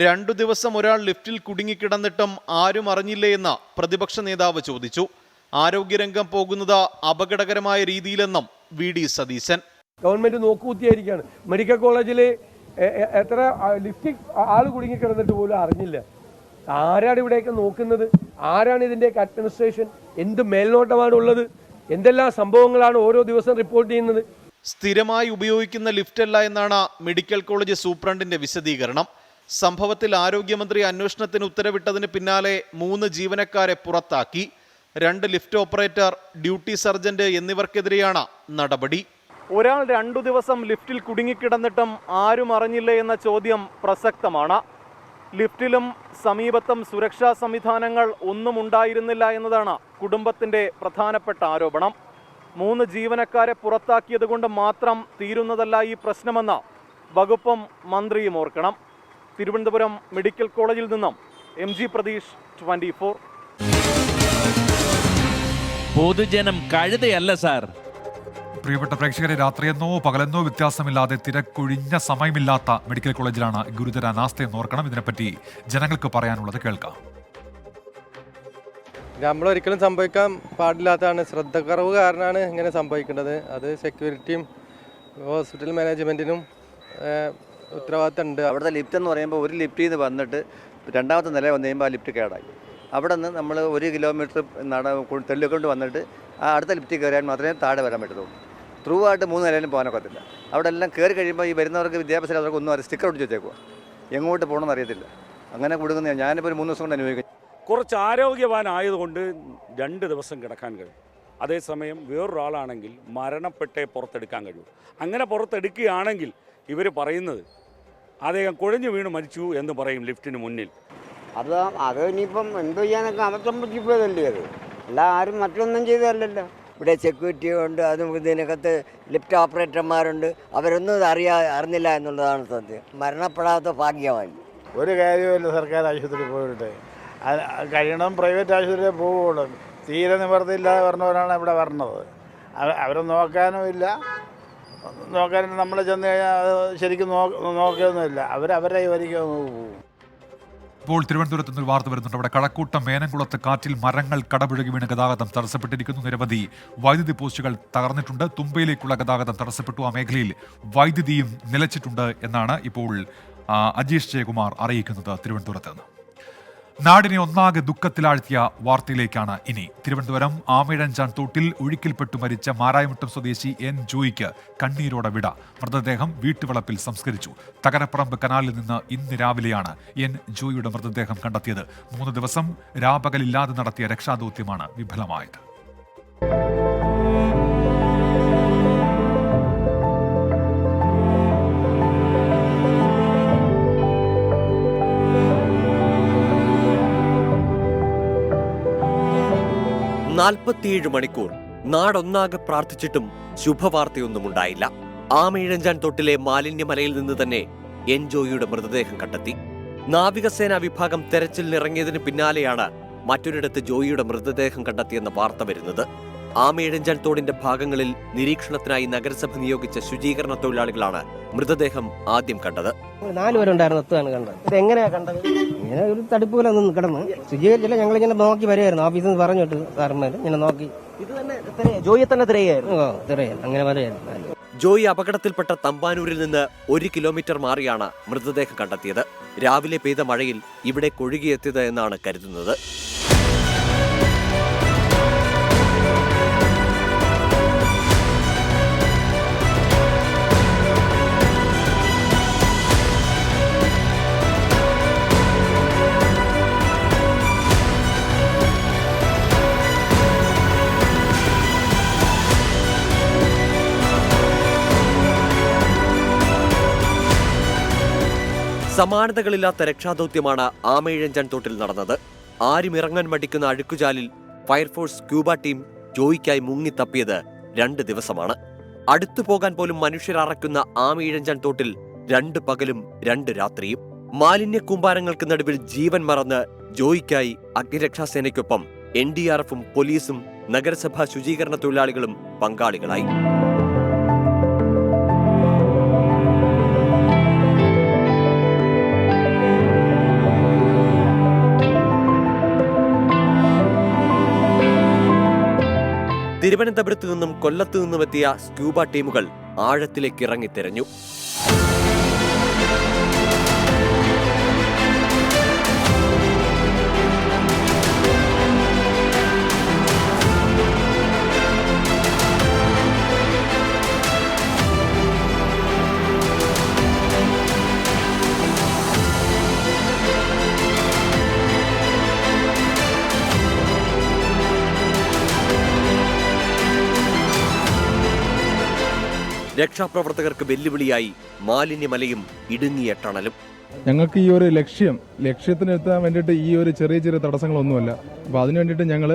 2 ദിവസം ഒരാൾ ലിഫ്റ്റിൽ കുടുങ്ങിക്കിടന്നിട്ടും ആരും അറിഞ്ഞില്ലേ എന്ന് പ്രതിപക്ഷ നേതാവ് ചോദിച്ചു. ആരോഗ്യരംഗം പോകുന്നത് അപകടകരമായ രീതിയിലെന്നും VD സതീശൻ. ഗവൺമെന്റ് നോക്കുകുത്തിയായിരിക്കുകയാണ്. മെഡിക്കൽ കോളേജിൽ എത്ര ലിഫ്റ്റിൽ ആൾ കുടുങ്ങിക്കിടന്നിട്ട് പോലും അറിഞ്ഞില്ല. ആരാണ് ഇവിടെയൊക്കെ നോക്കുന്നത്? ആരാണ് ഇതിൻ്റെയൊക്കെ അഡ്മിനിസ്ട്രേഷൻ? എന്ത് മേൽനോട്ടമാണ് ഉള്ളത്? എന്തെല്ലാം സംഭവങ്ങളാണ് ഓരോ ദിവസം റിപ്പോർട്ട് ചെയ്യുന്നത്? സ്ഥിരമായി ഉപയോഗിക്കുന്ന ലിഫ്റ്റല്ല എന്നാണ് മെഡിക്കൽ കോളേജ് സൂപ്രണ്ടിന്റെ വിശദീകരണം. സംഭവത്തിൽ ആരോഗ്യമന്ത്രി അന്വേഷണത്തിന് ഉത്തരവിട്ടതിന് പിന്നാലെ 3 ജീവനക്കാരെ പുറത്താക്കി. 2 ലിഫ്റ്റ് ഓപ്പറേറ്റർ, ഡ്യൂട്ടി സർജന്റ് എന്നിവർക്കെതിരെയാണ് നടപടി. ഒരാൾ 2 ദിവസം ലിഫ്റ്റിൽ കുടുങ്ങിക്കിടന്നിട്ടും ആരും അറിഞ്ഞില്ലേ എന്ന ചോദ്യം പ്രസക്തമാണ്. ലിഫ്റ്റിലും സമീപത്തും സുരക്ഷാ സംവിധാനങ്ങൾ ഒന്നും ഉണ്ടായിരുന്നില്ല എന്നതാണ് കുടുംബത്തിൻ്റെ പ്രധാനപ്പെട്ട ആരോപണം. 3 ജീവനക്കാരെ പുറത്താക്കിയത് കൊണ്ട് മാത്രം തീരുന്നതല്ല ഈ പ്രശ്നമെന്ന് വകുപ്പും മന്ത്രിയും ഓർക്കണം. തിരുവനന്തപുരം മെഡിക്കൽ കോളേജിൽ നിന്നും MG പ്രതീഷ്, 24. പൊതുജനം കഴുതയല്ല സാർ. പ്രിയപ്പെട്ട പ്രേക്ഷകരെ, രാത്രിയെന്നോ പകലെന്നോ വ്യത്യാസമില്ലാതെ തിരക്കൊഴിഞ്ഞ സമയമില്ലാത്ത മെഡിക്കൽ കോളേജിലാണ് ഗുരുതര അനാസ്ഥയെന്ന് ഓർക്കണം. ഇതിനെപ്പറ്റി ജനങ്ങൾക്ക് പറയാനുള്ളത് കേൾക്കാം. നമ്മളൊരിക്കലും സംഭവിക്കാൻ പാടില്ലാത്തതാണ്. ശ്രദ്ധക്കുറവ് കാരണമാണ് ഇങ്ങനെ സംഭവിക്കേണ്ടത്. അത് സെക്യൂരിറ്റിയും ഹോസ്പിറ്റൽ മാനേജ്മെൻറ്റിനും ഉത്തരവാദിത്തമുണ്ട്. അവിടുത്തെ ലിഫ്റ്റ് എന്ന് പറയുമ്പോൾ ഒരു ലിഫ്റ്റിൽ നിന്ന് വന്നിട്ട് രണ്ടാമത്തെ നില വന്നു കഴിയുമ്പോൾ ആ ലിഫ്റ്റ് കേടായി. അവിടെ നിന്ന് നമ്മൾ 1 കിലോമീറ്റർ തെള്ളിക്കൊണ്ട് വന്നിട്ട് ആ അടുത്ത ലിഫ്റ്റിൽ കയറിയാൽ മാത്രമേ താഴെ വരാൻ പറ്റത്തുള്ളൂ. ത്രൂ ആയിട്ട് 3 നിലയിലും പോകാനൊക്കത്തില്ല. അവിടെ എല്ലാം കയറി കഴിയുമ്പോൾ ഈ വരുന്നവർക്ക് വിദ്യാഭ്യാസം അവർക്ക് ഒന്നും സ്റ്റിക്കർ ഒട്ടിച്ച് വെച്ചേക്കുക. എങ്ങോട്ട് പോകണമെന്ന് അറിയത്തില്ല. അങ്ങനെ കൊടുക്കുന്ന ഞാനിപ്പോൾ ഒരു 3 ദിവസം കൊണ്ട് അനുഭവിക്കും. കുറച്ച് ആരോഗ്യവാനായതുകൊണ്ട് 2 ദിവസം കിടക്കാൻ കഴിയും. അതേസമയം വേറൊരാളാണെങ്കിൽ മരണപ്പെട്ടേ പുറത്തെടുക്കാൻ കഴിയും. അങ്ങനെ പുറത്തെടുക്കുകയാണെങ്കിൽ ഇവർ പറയുന്നത് അദ്ദേഹം കുഴഞ്ഞു വീണ് മരിച്ചു എന്ന് പറയും ലിഫ്റ്റിന് മുന്നിൽ. അത് ഇനിയിപ്പം എന്തോ ചെയ്യാനൊക്കെ അബദ്ധം പറ്റിപ്പോയതല്ലേ അത്. അല്ല ആരും മറ്റൊന്നും ചെയ്തതല്ലല്ലോ. ഇവിടെ സെക്യൂരിറ്റി ഉണ്ട്, അതും ഇതിനകത്ത് ലിഫ്റ്റ് ഓപ്പറേറ്റർമാരുണ്ട്. അവരൊന്നും അറിഞ്ഞില്ല എന്നുള്ളതാണ് സത്യം. മരണപ്പെടാത്ത ഭാഗ്യമായി. ഒരു കാര്യമില്ല സർക്കാർ ആശുപത്രിയിൽ പോയിട്ട്. കഴിയണം പ്രൈവറ്റ് ആശുപത്രിയിൽ പോവുകയുള്ളൂ. തീരെ നിവർത്തിയില്ലാതെ പറഞ്ഞവരാണ് ഇവിടെ വരണത്. അവരെ നോക്കാനുമില്ല. നോക്കാൻ നമ്മൾ ചെന്ന് കഴിഞ്ഞാൽ ശരിക്കും നോക്കിയൊന്നുമില്ല. അവരുടെ വരിക പോകും. ഇപ്പോൾ തിരുവനന്തപുരത്ത് നിന്ന് വാർത്ത വരുന്നുണ്ട്. അവിടെ കഴക്കൂട്ടം മേനംകുളത്ത് കാറ്റിൽ മരങ്ങൾ കടപുഴകി വീണ് ഗതാഗതം തടസ്സപ്പെട്ടിരിക്കുന്നു. നിരവധി വൈദ്യുതി പോസ്റ്റുകൾ തകർന്നിട്ടുണ്ട്. തുമ്പയിലേക്കുള്ള ഗതാഗതം തടസ്സപ്പെട്ടു. ആ മേഖലയിൽ വൈദ്യുതിയും നിലച്ചിട്ടുണ്ട് എന്നാണ് ഇപ്പോൾ അജീഷ് ജയകുമാർ അറിയിക്കുന്നത് തിരുവനന്തപുരത്ത് നിന്ന്. നാടിനെ ഒന്നാകെ ദുഃഖത്തിലാഴ്ത്തിയ വാർത്തയിലേക്കാണ് ഇനി. തിരുവനന്തപുരം ആമിഴഞ്ചാൻ തോട്ടിൽ ഒഴുക്കിൽപ്പെട്ടു മരിച്ച മാരായമുട്ടം സ്വദേശി N ജോയിക്ക് കണ്ണീരോടെ വിട. മൃതദേഹം വീട്ടുവളപ്പിൽ സംസ്കരിച്ചു. തകരപ്പറമ്പ് കനാലിൽ നിന്ന് ഇന്ന് രാവിലെയാണ് N ജോയിയുടെ മൃതദേഹം കണ്ടെത്തിയത്. 3 ദിവസം രാപകലില്ലാതെ നടത്തിയ രക്ഷാദൗത്യമാണ് വിഫലമായത്. മണിക്കൂർ നാടൊന്നാകെ പ്രാർത്ഥിച്ചിട്ടും ശുഭവാർത്തയൊന്നും ഉണ്ടായില്ല. ആമയിഴഞ്ചാൻ തൊട്ടിലെ മാലിന്യമലയിൽ നിന്ന് തന്നെ N ജോയിയുടെ മൃതദേഹം കണ്ടെത്തി. നാവികസേനാ വിഭാഗം തെരച്ചിലിനിറങ്ങിയതിന് പിന്നാലെയാണ് മറ്റൊരിടത്ത് ജോയിയുടെ മൃതദേഹം കണ്ടെത്തിയെന്ന വാർത്ത വരുന്നത്. ആമയിഴഞ്ചാൻ തോടിന്റെ ഭാഗങ്ങളിൽ നിരീക്ഷണത്തിനായി നഗരസഭ നിയോഗിച്ച ശുചീകരണ തൊഴിലാളികളാണ് മൃതദേഹം ആദ്യം കണ്ടത്. 4 പേരുണ്ടായിരുന്നു. എത്തുകയാണ് കണ്ടത്. ഇത് എങ്ങനെയാ കണ്ടത്? ഇങ്ങനെ ഒരു തടിപ്പ് പോലെ ഒന്ന് കിടന്ന് ശുചീകരിച്ചില്ല. ഞങ്ങളിങ്ങനെ നോക്കി വരികയായിരുന്നു. ഓഫീസിൽ നിന്ന് പറഞ്ഞിട്ട് സാറന്മാർ ഇങ്ങനെ നോക്കി. ഇത് തന്നെ ജോയിയെ തന്നെ തിരയായിരുന്നു. അങ്ങനെ വരികയായിരുന്നു. ജോയി അപകടത്തിൽപ്പെട്ട തമ്പാനൂരിൽ നിന്ന് 1 കിലോമീറ്റർ മാറിയാണ് മൃതദേഹം കണ്ടെത്തിയത്. രാവിലെ പെയ്ത മഴയിൽ ഇവിടെ കൊഴുകിയെത്തിയത് എന്നാണ് കരുതുന്നത്. സമാനതകളില്ലാത്ത രക്ഷാദൗത്യമാണ് ആമയിഴഞ്ചാൻ തോട്ടിൽ നടന്നത്. ആരും ഇറങ്ങാൻ മടിക്കുന്ന അഴുക്കുചാലിൽ ഫയർഫോഴ്സ് സ്ക്യൂബ ടീം ജോയിക്കായി മുങ്ങിത്തപ്പിയത് 2 ദിവസമാണ്. അടുത്തു പോകാൻ പോലും മനുഷ്യരറയ്ക്കുന്ന ആമയിഴഞ്ചാൻ തോട്ടിൽ 2 പകലും 2 രാത്രിയും. മാലിന്യ കൂമ്പാരങ്ങൾക്ക് നടുവിൽ ജീവൻ മറന്ന് ജോയിക്കായി അഗ്നിരക്ഷാസേനയ്ക്കൊപ്പം NDRFും പോലീസും നഗരസഭാ ശുചീകരണ തൊഴിലാളികളും പങ്കാളികളായി. തിരുവനന്തപുരത്ത് നിന്നും കൊല്ലത്തു നിന്നുമെത്തിയ സ്ക്യൂബ ടീമുകൾ ആഴത്തിലേക്ക് ഇറങ്ങിത്തിരഞ്ഞു. രക്ഷാപ്രവർത്തകർക്ക് വെല്ലുവിളിയായി മാലിന്യമലയും ഇടുങ്ങിയ ടണലും. ഞങ്ങൾക്ക് ഈ ഒരു ലക്ഷ്യത്തിനെത്താൻ വേണ്ടിയിട്ട് ഈ ഒരു ചെറിയ ചെറിയ തടസ്സങ്ങളൊന്നുമല്ല. അപ്പോൾ അതിന് വേണ്ടിയിട്ട് ഞങ്ങൾ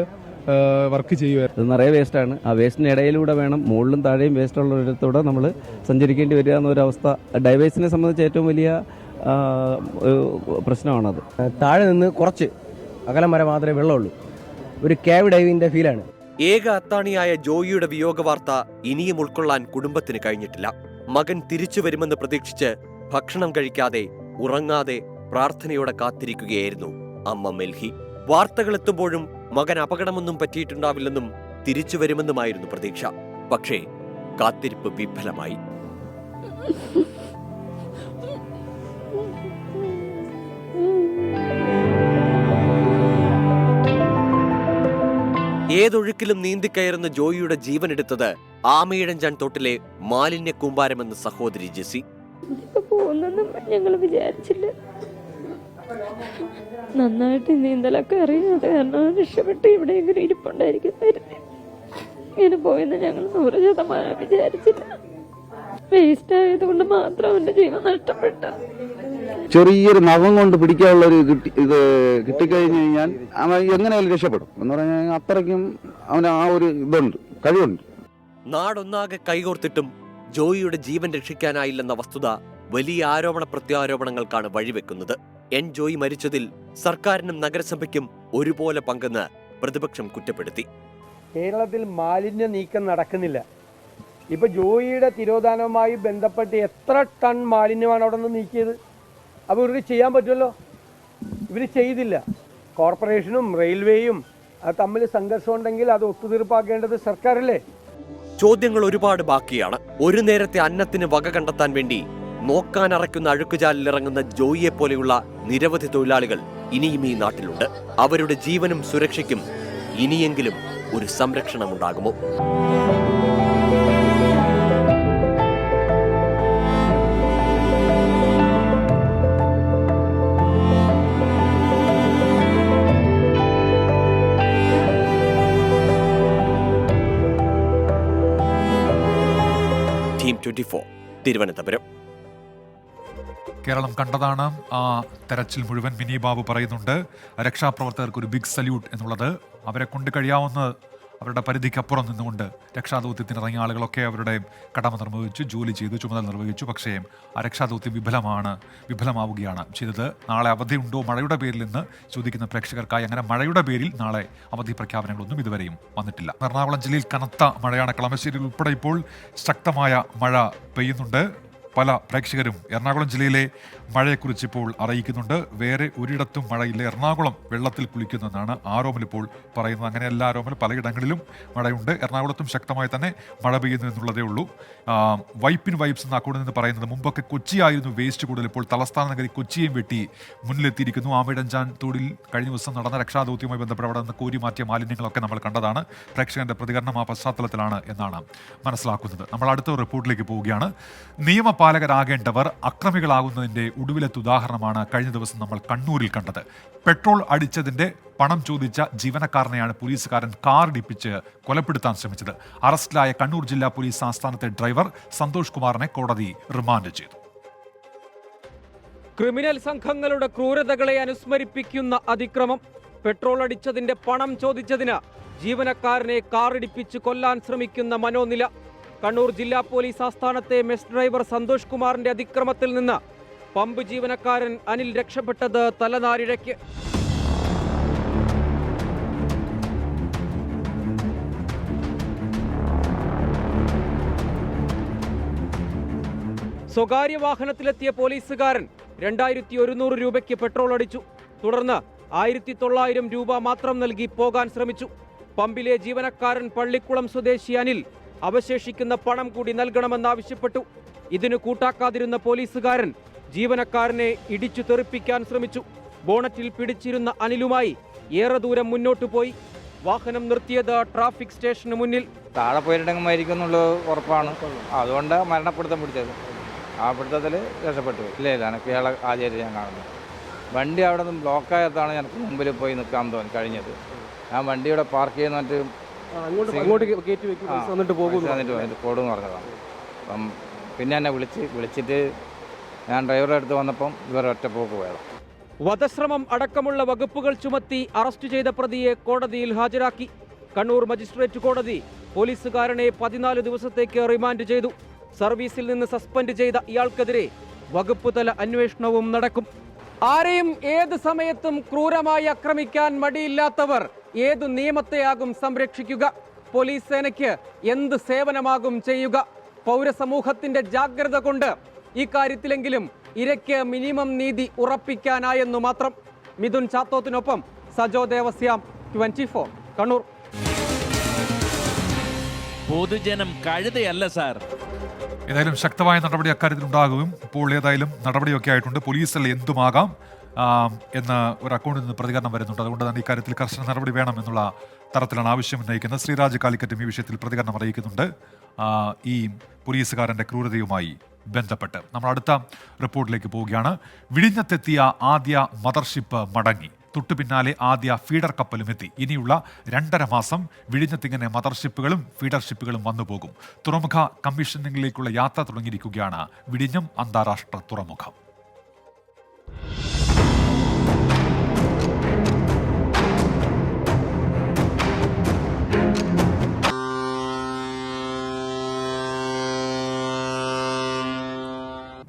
വർക്ക് ചെയ്യുമായിരുന്നു. നിറയെ വേസ്റ്റാണ്. ആ വേസ്റ്റിന് ഇടയിലൂടെ വേണം മുകളിലും താഴെയും വേസ്റ്റുള്ളൊരിടത്തൂടെ നമ്മൾ സഞ്ചരിക്കേണ്ടി വരിക എന്നൊരവസ്ഥ ഡൈവേഴ്സിനെ സംബന്ധിച്ച് ഏറ്റവും വലിയ പ്രശ്നമാണത്. താഴെ നിന്ന് കുറച്ച് അകലം വരെ മാത്രമേ വെള്ളമുള്ളൂ. ഒരു കേവ് ഡൈവിൻ്റെ ഫീലാണ്. ഏക അത്താണിയായ ജോയിയുടെ വിയോഗ വാർത്ത ഇനിയും ഉൾക്കൊള്ളാൻ കുടുംബത്തിന് കഴിഞ്ഞിട്ടില്ല. മകൻ തിരിച്ചു വരുമെന്ന് പ്രതീക്ഷിച്ച് ഭക്ഷണം കഴിക്കാതെ ഉറങ്ങാതെ പ്രാർത്ഥനയോടെ കാത്തിരിക്കുകയായിരുന്നു അമ്മ മെൽഹി. വാർത്തകൾ എത്തുമ്പോഴും മകൻ അപകടമൊന്നും പറ്റിയിട്ടുണ്ടാവില്ലെന്നും തിരിച്ചു വരുമെന്നുമായിരുന്നു പ്രതീക്ഷ. പക്ഷേ കാത്തിരിപ്പ് വിഫലമായി. ഏതൊഴുക്കിലും നീന്തിക്കയറുന്ന ജോയിയുടെ ജീവനെടുത്തത് ആമയിഴഞ്ചാൻ തോട്ടിലെ മാലിന്യ കൂമ്പാരമെന്ന് സഹോദരി ജെസി. പോകുന്നൊന്നും ഞങ്ങൾ വിചാരിച്ചില്ല. നന്നായിട്ട് നീന്തലൊക്കെ അറിയാതെ കാരണം രക്ഷപ്പെട്ട് ഇവിടെ ഇങ്ങനെ ഇരിപ്പുണ്ടായിരിക്കുന്നതായിരുന്നു. ഇങ്ങനെ പോയെന്ന് ഞങ്ങൾ 100% വിചാരിച്ചില്ല. വേസ്റ്റ് ആയതുകൊണ്ട് മാത്രം എന്റെ ജീവൻ നഷ്ടപ്പെട്ടു. ചെറിയൊരു നഖം കൊണ്ട് പിടിക്കാനുള്ള ഒരു ഇത് കിട്ടിക്കഴിഞ്ഞു കഴിഞ്ഞാൽ അവൻ എങ്ങനെയാലും രക്ഷപ്പെടും എന്ന് പറഞ്ഞാൽ അത്രയ്ക്കും അവന് ആ ഒരു ഇതുണ്ട്, കഴിവുണ്ട്. നാടൊന്നാകെ കൈകോർത്തിട്ടും ജോയിയുടെ ജീവൻ രക്ഷിക്കാനായില്ലെന്ന വസ്തുത വലിയ ആരോപണ പ്രത്യാരോപണങ്ങൾക്കാണ് വഴിവെക്കുന്നത്. എൻ ജോയി മരിച്ചതിൽ സർക്കാരിനും നഗരസഭയ്ക്കും ഒരുപോലെ പങ്കെന്ന് പ്രതിപക്ഷം കുറ്റപ്പെടുത്തി. കേരളത്തിൽ മാലിന്യ നീക്കം നടക്കുന്നില്ല. ഇപ്പൊ ജോയിയുടെ തിരോധാനവുമായി ബന്ധപ്പെട്ട് എത്ര ടൺ മാലിന്യമാണ് അവിടെ നിന്ന് നീക്കിയത്? അപ്പോൾ ഇവർക്ക് ചെയ്യാൻ പറ്റുമല്ലോ. ഇവർ ചെയ്തില്ല. കോർപ്പറേഷനും റെയിൽവേയും തമ്മിൽ സംഘർഷം ഉണ്ടെങ്കിൽ അത് ഒത്തുതീർപ്പാക്കേണ്ടത് സർക്കാരല്ലേ? ചോദ്യങ്ങൾ ഒരുപാട് ബാക്കിയാണ്. ഒരു നേരത്തെ അന്നത്തിന് വക കണ്ടെത്താൻ വേണ്ടി നോക്കാനറയ്ക്കുന്ന അഴുക്കുചാലിലിറങ്ങുന്ന ജോയിയെ പോലെയുള്ള നിരവധി തൊഴിലാളികൾ ഇനിയും ഈ നാട്ടിലുണ്ട്. അവരുടെ ജീവനും സുരക്ഷയ്ക്കും ഇനിയെങ്കിലും ഒരു സംരക്ഷണമുണ്ടാകുമോ? ടീം 24 തിരുവനന്തപുരം. കേരളം കണ്ടതാണ് ആ തെരച്ചിൽ മുഴുവൻ. മിനി ബാബു പറയുന്നുണ്ട് രക്ഷാപ്രവർത്തകർക്ക് ഒരു ബിഗ് സല്യൂട്ട് എന്നുള്ളത്. അവരെ കൊണ്ട് കഴിയാവുന്ന അവരുടെ പരിധിക്കപ്പുറം നിന്നുകൊണ്ട് രക്ഷാദൗത്യത്തിന് ഇറങ്ങിയ ആളുകളൊക്കെ അവരുടെ കടമ നിർവഹിച്ചു, ജോലി ചെയ്തു, ചുമതല നിർവഹിച്ചു. പക്ഷേ ആ രക്ഷാദൗത്യം വിഫലമാവുകയാണ് ചെയ്തത്. നാളെ അവധിയുണ്ടോ മഴയുടെ പേരിൽ നിന്ന് ചോദിക്കുന്ന പ്രേക്ഷകർക്കായി അങ്ങനെ മഴയുടെ പേരിൽ നാളെ അവധി പ്രഖ്യാപനങ്ങളൊന്നും ഇതുവരെയും വന്നിട്ടില്ല. എറണാകുളം ജില്ലയിൽ കനത്ത മഴയാണ്. കളമശ്ശേരിയിൽ ഉൾപ്പെടെ ഇപ്പോൾ ശക്തമായ മഴ പെയ്യുന്നുണ്ട്. പല പ്രേക്ഷകരും എറണാകുളം ജില്ലയിലെ മഴയെക്കുറിച്ച് ഇപ്പോൾ അറിയിക്കുന്നുണ്ട്. വേറെ ഒരിടത്തും മഴയില്ല, എറണാകുളം വെള്ളത്തിൽ കുളിക്കുന്നെന്നാണ് ആരോമൽ ഇപ്പോൾ പറയുന്നത്. അങ്ങനെയല്ല ആരോമൽ, പലയിടങ്ങളിലും മഴയുണ്ട്. എറണാകുളത്തും ശക്തമായി തന്നെ മഴ പെയ്യുന്നു എന്നുള്ളതേ ഉള്ളൂ. വൈപ്പിൻ വൈബ്സ് എന്ന അക്കൗണ്ടിൽ നിന്ന് പറയുന്നത് മുമ്പൊക്കെ കൊച്ചിയായിരുന്നു വേസ്റ്റ് കൂടുതൽ, ഇപ്പോൾ തലസ്ഥാന നഗരി കൊച്ചിയെയും വെട്ടി മുന്നിലെത്തിയിരിക്കുന്നു. ആമയിഴഞ്ചാൻ തോടിൽ കഴിഞ്ഞ ദിവസം നടന്ന രക്ഷാദൗത്യവുമായി ബന്ധപ്പെട്ട് അവിടെ നിന്ന് കോരി മാറ്റിയ മാലിന്യങ്ങളൊക്കെ നമ്മൾ കണ്ടതാണ്. പ്രേക്ഷകന്റെ പ്രതികരണം ആ പശ്ചാത്തലത്തിലാണ് എന്നാണ് മനസ്സിലാക്കുന്നത്. നമ്മൾ അടുത്ത റിപ്പോർട്ടിലേക്ക് പോവുകയാണ്. നിയമപാലകരാകേണ്ടവർ അക്രമികളാകുന്നതിൻ്റെ ഒടുവിലത്തെ ഉദാഹരണമാണ് കഴിഞ്ഞ ദിവസം നമ്മൾ കണ്ണൂരിൽ കണ്ടത്. പെട്രോൾ അടിച്ചതിന്റെ പണം ചോദിച്ച ജീവനക്കാരനെയാണ് പോലീസുകാരൻ കാറിടിപ്പിച്ച് കൊലപ്പെടുത്താൻ ശ്രമിച്ചത്. അറസ്റ്റിലായ കണ്ണൂർ ജില്ലാ പോലീസ് ആസ്ഥാനത്തെ ഡ്രൈവർ സന്തോഷ് കുമാറിനെ കോടതി റിമാൻഡ് ചെയ്തു. ക്രിമിനൽ സംഘങ്ങളുടെ ക്രൂരതകളെ അനുസ്മരിപ്പിക്കുന്ന അതിക്രമം. പെട്രോൾ അടിച്ചതിന്റെ പണം ചോദിച്ചതിന് ജീവനക്കാരനെ കാറിടിപ്പിച്ച് കൊല്ലാൻ ശ്രമിക്കുന്ന മനോനില. കണ്ണൂർ ജില്ലാ പോലീസ് ആസ്ഥാനത്തെ മെസ് ഡ്രൈവർ സന്തോഷ് കുമാറിന്റെ അതിക്രമത്തിൽ നിന്ന് പമ്പ് ജീവനക്കാരൻ അനിൽ രക്ഷപ്പെട്ടത് തലനാരിഴയ്ക്ക്. സ്വകാര്യ വാഹനത്തിലെത്തിയ പോലീസുകാരൻ 2100 രൂപയ്ക്ക് പെട്രോൾ അടിച്ചു. തുടർന്ന് 1900 രൂപ മാത്രം നൽകി പോകാൻ ശ്രമിച്ചു. പമ്പിലെ ജീവനക്കാരൻ പള്ളിക്കുളം സ്വദേശി അനിൽ അവശേഷിക്കുന്ന പണം കൂടി നൽകണമെന്നാവശ്യപ്പെട്ടു. ഇതിനു കൂട്ടാക്കാതിരുന്ന പോലീസുകാരൻ ജീവനക്കാരനെ ഇടിച്ചു തെറിപ്പിക്കാൻ ശ്രമിച്ചു. ബോണറ്റിൽ പിടിച്ചിരുന്ന അനിലുമായി ഏറെ ദൂരം മുന്നോട്ടു പോയി. വാഹനം നിർത്തിയത് ട്രാഫിക് സ്റ്റേഷന് മുന്നിൽ. താഴെ പോയിട്ടുണ്ടെങ്കിൽ എന്നുള്ളത് ഉറപ്പാണ്. അതുകൊണ്ട് മരണപ്പെടുത്തം പിടിച്ചത്. ആ പിടുത്തത്തിൽ രക്ഷപ്പെട്ടു. ഇല്ല എനിക്ക് ആദ്യമായിട്ട് ഞാൻ കാണുന്നത്. വണ്ടി അവിടെ നിന്ന് ബ്ലോക്കായതാണ് എനിക്ക് മുമ്പിൽ പോയി നിൽക്കാൻ തോന്നി കഴിഞ്ഞത്. ആ വണ്ടിയുടെ പാർക്ക് ചെയ്യുന്നിട്ട് പോകുമെന്ന് പറഞ്ഞതാണ്. അപ്പം പിന്നെ എന്നെ വിളിച്ചിട്ട് ഞാൻ ഡ്രൈവറുടെ അടുത്ത് വന്നപ്പം ഇവർ ഒറ്റ പോക്ക് പോയതാണ്. വധശ്രമം അടക്കമുള്ള വകുപ്പുകൾ ചുമത്തി അറസ്റ്റ് ചെയ്ത പ്രതിയെ കോടതിയിൽ ഹാജരാക്കി. കണ്ണൂർ മജിസ്ട്രേറ്റ് കോടതി പോലീസുകാരനെ 14 ദിവസത്തേക്ക് റിമാൻഡ് ചെയ്തു. സർവീസിൽ നിന്ന് സസ്പെൻഡ് ചെയ്ത ഇയാൾക്കെതിരെ വകുപ്പ് തല അന്വേഷണവും നടക്കും. ആരെയും ഏത് സമയത്തും ക്രൂരമായി ആക്രമിക്കാൻ മടിയില്ലാത്തവർ ഏതു നിയമത്തെയാകും സംരക്ഷിക്കുക? പോലീസ് സേനയ്ക്ക് എന്ത് സേവനമാകും ചെയ്യുക? പൗരസമൂഹത്തിന്റെ ജാഗ്രത കൊണ്ട് ഈ കാര്യത്തിലെങ്കിലും ഇരയ്ക്ക് മിനിമം നീതി ഉറപ്പിക്കാനായെന്നു മാത്രം. മിഥുൻ ചാത്തോത്തിനൊപ്പം സജോ ദേവസ്യാം, 24 കണ്ണൂർ. പൊതുജനം കഴുതയല്ല സാർ. ഏതായാലും ശക്തമായ നടപടി അക്കാര്യത്തിൽ ഉണ്ടാകും. ഇപ്പോൾ ഏതായാലും നടപടിയൊക്കെ ആയിട്ടുണ്ട്. പോലീസിൽ എന്തുമാകാം എന്ന് ഒരു അക്കൗണ്ടിൽ നിന്ന് പ്രതികരണം വരുന്നുണ്ട്. അതുകൊണ്ട് തന്നെ ഇക്കാര്യത്തിൽ കർശന നടപടി വേണം എന്നുള്ള തരത്തിലാണ് ആവശ്യം ഉന്നയിക്കുന്നത്. ശ്രീരാജ് കാലിക്കറ്റും ഈ വിഷയത്തിൽ പ്രതികരണം അറിയിക്കുന്നുണ്ട്. ഈ പോലീസുകാരൻ്റെ ക്രൂരതയുമായി ബന്ധപ്പെട്ട് നമ്മൾ അടുത്ത റിപ്പോർട്ടിലേക്ക് പോവുകയാണ്. വിഴിഞ്ഞത്തെത്തിയ ആദ്യ മദർഷിപ്പ് മടങ്ങി. തൊട്ടു പിന്നാലെ ആദ്യ ഫീഡർ കപ്പലും എത്തി. ഇനിയുള്ള 2.5 മാസം വിഴിഞ്ഞത്തിങ്ങനെ മദർഷിപ്പുകളും ഫീഡർഷിപ്പുകളും വന്നുപോകും. തുറമുഖ കമ്മീഷനിങ്ങിലേക്കുള്ള യാത്ര തുടങ്ങിയിരിക്കുകയാണ് വിഴിഞ്ഞം അന്താരാഷ്ട്ര തുറമുഖം.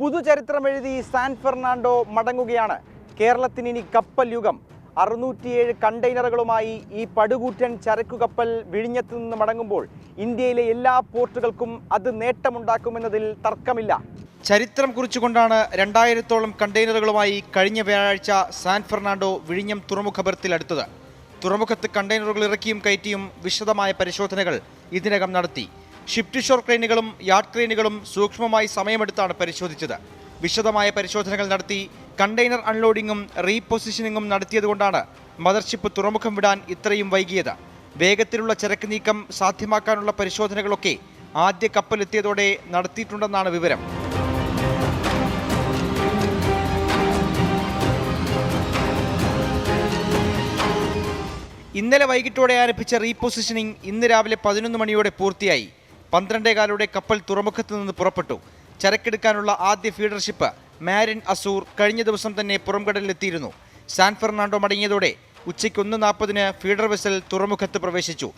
പുതുചരിത്രമെഴുതി സാൻ ഫെർണാണ്ടോ മടങ്ങുകയാണ്. കേരളത്തിന് ഇനി കപ്പൽ യുഗം. 607 കണ്ടെയ്നറുകളുമായി ഈ പടുകൂറ്റൻ ചരക്കു കപ്പൽ വിഴിഞ്ഞത്ത് നിന്ന് മടങ്ങുമ്പോൾ ഇന്ത്യയിലെ എല്ലാ പോർട്ടുകൾക്കും അത് നേട്ടമുണ്ടാക്കുമെന്നതിൽ തർക്കമില്ല. ചരിത്രം കുറിച്ചുകൊണ്ടാണ് 2000-ഓളം കണ്ടെയ്നറുകളുമായി കഴിഞ്ഞ വ്യാഴാഴ്ച സാൻ ഫെർണാണ്ടോ വിഴിഞ്ഞം തുറമുഖ ബർത്തിലെടുത്തത്. തുറമുഖത്ത് കണ്ടെയ്നറുകൾ ഇറക്കിയും കയറ്റിയും വിശദമായ പരിശോധനകൾ ഇതിനകം നടത്തി. ഷിപ്പ് ടു ഷോർ ക്രെയിനുകളും യാർഡ് ക്രെയിനുകളും സൂക്ഷ്മമായി സമയമെടുത്താണ് പരിശോധിച്ചത്. വിശദമായ പരിശോധനകൾ നടത്തി കണ്ടെയ്നർ അൺലോഡിങ്ങും റീപൊസിഷനിങ്ങും നടത്തിയതുകൊണ്ടാണ് മദർഷിപ്പ് തുറമുഖം വിടാൻ ഇത്രയും വൈകിയത്. വേഗത്തിലുള്ള ചരക്ക് നീക്കം സാധ്യമാക്കാനുള്ള പരിശോധനകളൊക്കെ ആദ്യ കപ്പലെത്തിയതോടെ നടത്തിയിട്ടുണ്ടെന്നാണ് വിവരം. ഇന്നലെ വൈകിട്ടോടെ ആരംഭിച്ച റീപൊസിഷനിങ് ഇന്ന് രാവിലെ 11 മണിയോടെ പൂർത്തിയായി. 12:15 കപ്പൽ തുറമുഖത്ത് നിന്ന് പുറപ്പെട്ടു. ചരക്കെടുക്കാനുള്ള ആദ്യ ഫീഡർഷിപ്പ് മാരിൻ അസൂർ കഴിഞ്ഞ ദിവസം തന്നെ പുറംകടലിലെത്തിയിരുന്നു. സാൻ ഫെർണാണ്ടോ മടങ്ങിയതോടെ ഉച്ചയ്ക്ക് 1:40 ഫീഡർ വെസൽ തുറമുഖത്ത് പ്രവേശിച്ചു.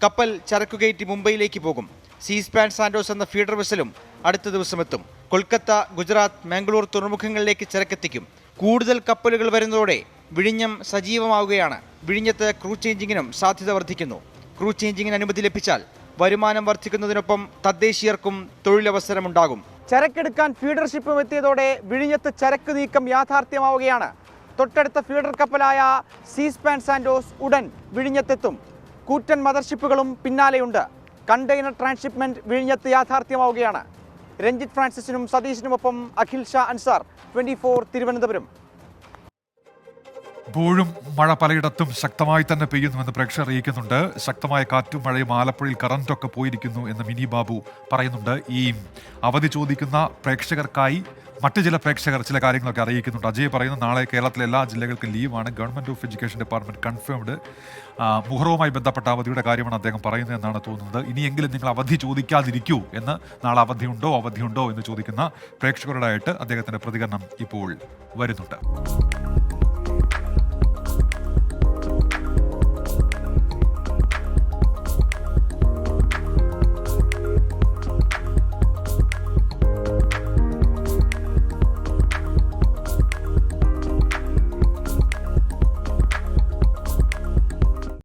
കപ്പൽ ചരക്കുകയറ്റി മുംബൈയിലേക്ക് പോകും. സീസ്പാൻ സാന്റോസ് എന്ന ഫീഡർ വെസലും അടുത്ത ദിവസം എത്തും. കൊൽക്കത്ത, ഗുജറാത്ത്, മാംഗ്ലൂർ തുറമുഖങ്ങളിലേക്ക് ചരക്കെത്തിക്കും. കൂടുതൽ കപ്പലുകൾ വരുന്നതോടെ വിഴിഞ്ഞം സജീവമാവുകയാണ്. വിഴിഞ്ഞത്ത് ക്രൂ ചേഞ്ചിങ്ങിനും സാധ്യത വർദ്ധിക്കുന്നു. ക്രൂ ചേഞ്ചിങ്ങിന് അനുമതി ലഭിച്ചാൽ വരുമാനം വർദ്ധിക്കുന്നതിനൊപ്പം തദ്ദേശീയർക്കും തൊഴിലവസരമുണ്ടാകും. ചരക്കെടുക്കാൻ ഫീഡർഷിപ്പും എത്തിയതോടെ വിഴിഞ്ഞത്ത് ചരക്ക് നീക്കം യാഥാർത്ഥ്യമാവുകയാണ്. തൊട്ടടുത്ത ഫീഡർ കപ്പലായ സീസ്പാൻ സാന്റോസ് ഉടൻ വിഴിഞ്ഞത്തെത്തും. കൂറ്റൻ മദർഷിപ്പുകളും പിന്നാലെയുണ്ട്. കണ്ടെയ്നർ ട്രാൻസ്ഷിപ്മെന്റ് വിഴിഞ്ഞത്ത് യാഥാർത്ഥ്യമാവുകയാണ്. രഞ്ജിത്ത് ഫ്രാൻസിസിനും സതീഷിനുമൊപ്പം അഖിൽ ഷാ അൻസാർ, 24 തിരുവനന്തപുരം. ഇപ്പോഴും മഴ പലയിടത്തും ശക്തമായി തന്നെ പെയ്യുന്നുവെന്ന് പ്രേക്ഷകർ അറിയിക്കുന്നുണ്ട്. ശക്തമായ കാറ്റും മഴയും, ആലപ്പുഴയിൽ കറന്റൊക്കെ പോയിരിക്കുന്നു എന്ന് മിനി ബാബു പറയുന്നുണ്ട്. ഈ അവധി ചോദിക്കുന്ന പ്രേക്ഷകർക്കായി മറ്റു ചില പ്രേക്ഷകർ ചില കാര്യങ്ങളൊക്കെ അറിയിക്കുന്നുണ്ട്. അജയ് പറയുന്നു, നാളെ കേരളത്തിലെ എല്ലാ ജില്ലകൾക്കും ലീവാണ്. Government of education department confirmed. മുഹറവുമായി ബന്ധപ്പെട്ട അവധിയുടെ കാര്യമാണ് അദ്ദേഹം പറയുന്നതെന്നാണ് തോന്നുന്നത്. ഇനിയെങ്കിലും നിങ്ങൾ അവധി ചോദിക്കാതിരിക്കൂ എന്ന്, നാളെ അവധിയുണ്ടോ എന്ന് ചോദിക്കുന്ന പ്രേക്ഷകരോടായിട്ട് അദ്ദേഹത്തിൻ്റെ പ്രതികരണം ഇപ്പോൾ വരുന്നുണ്ട്.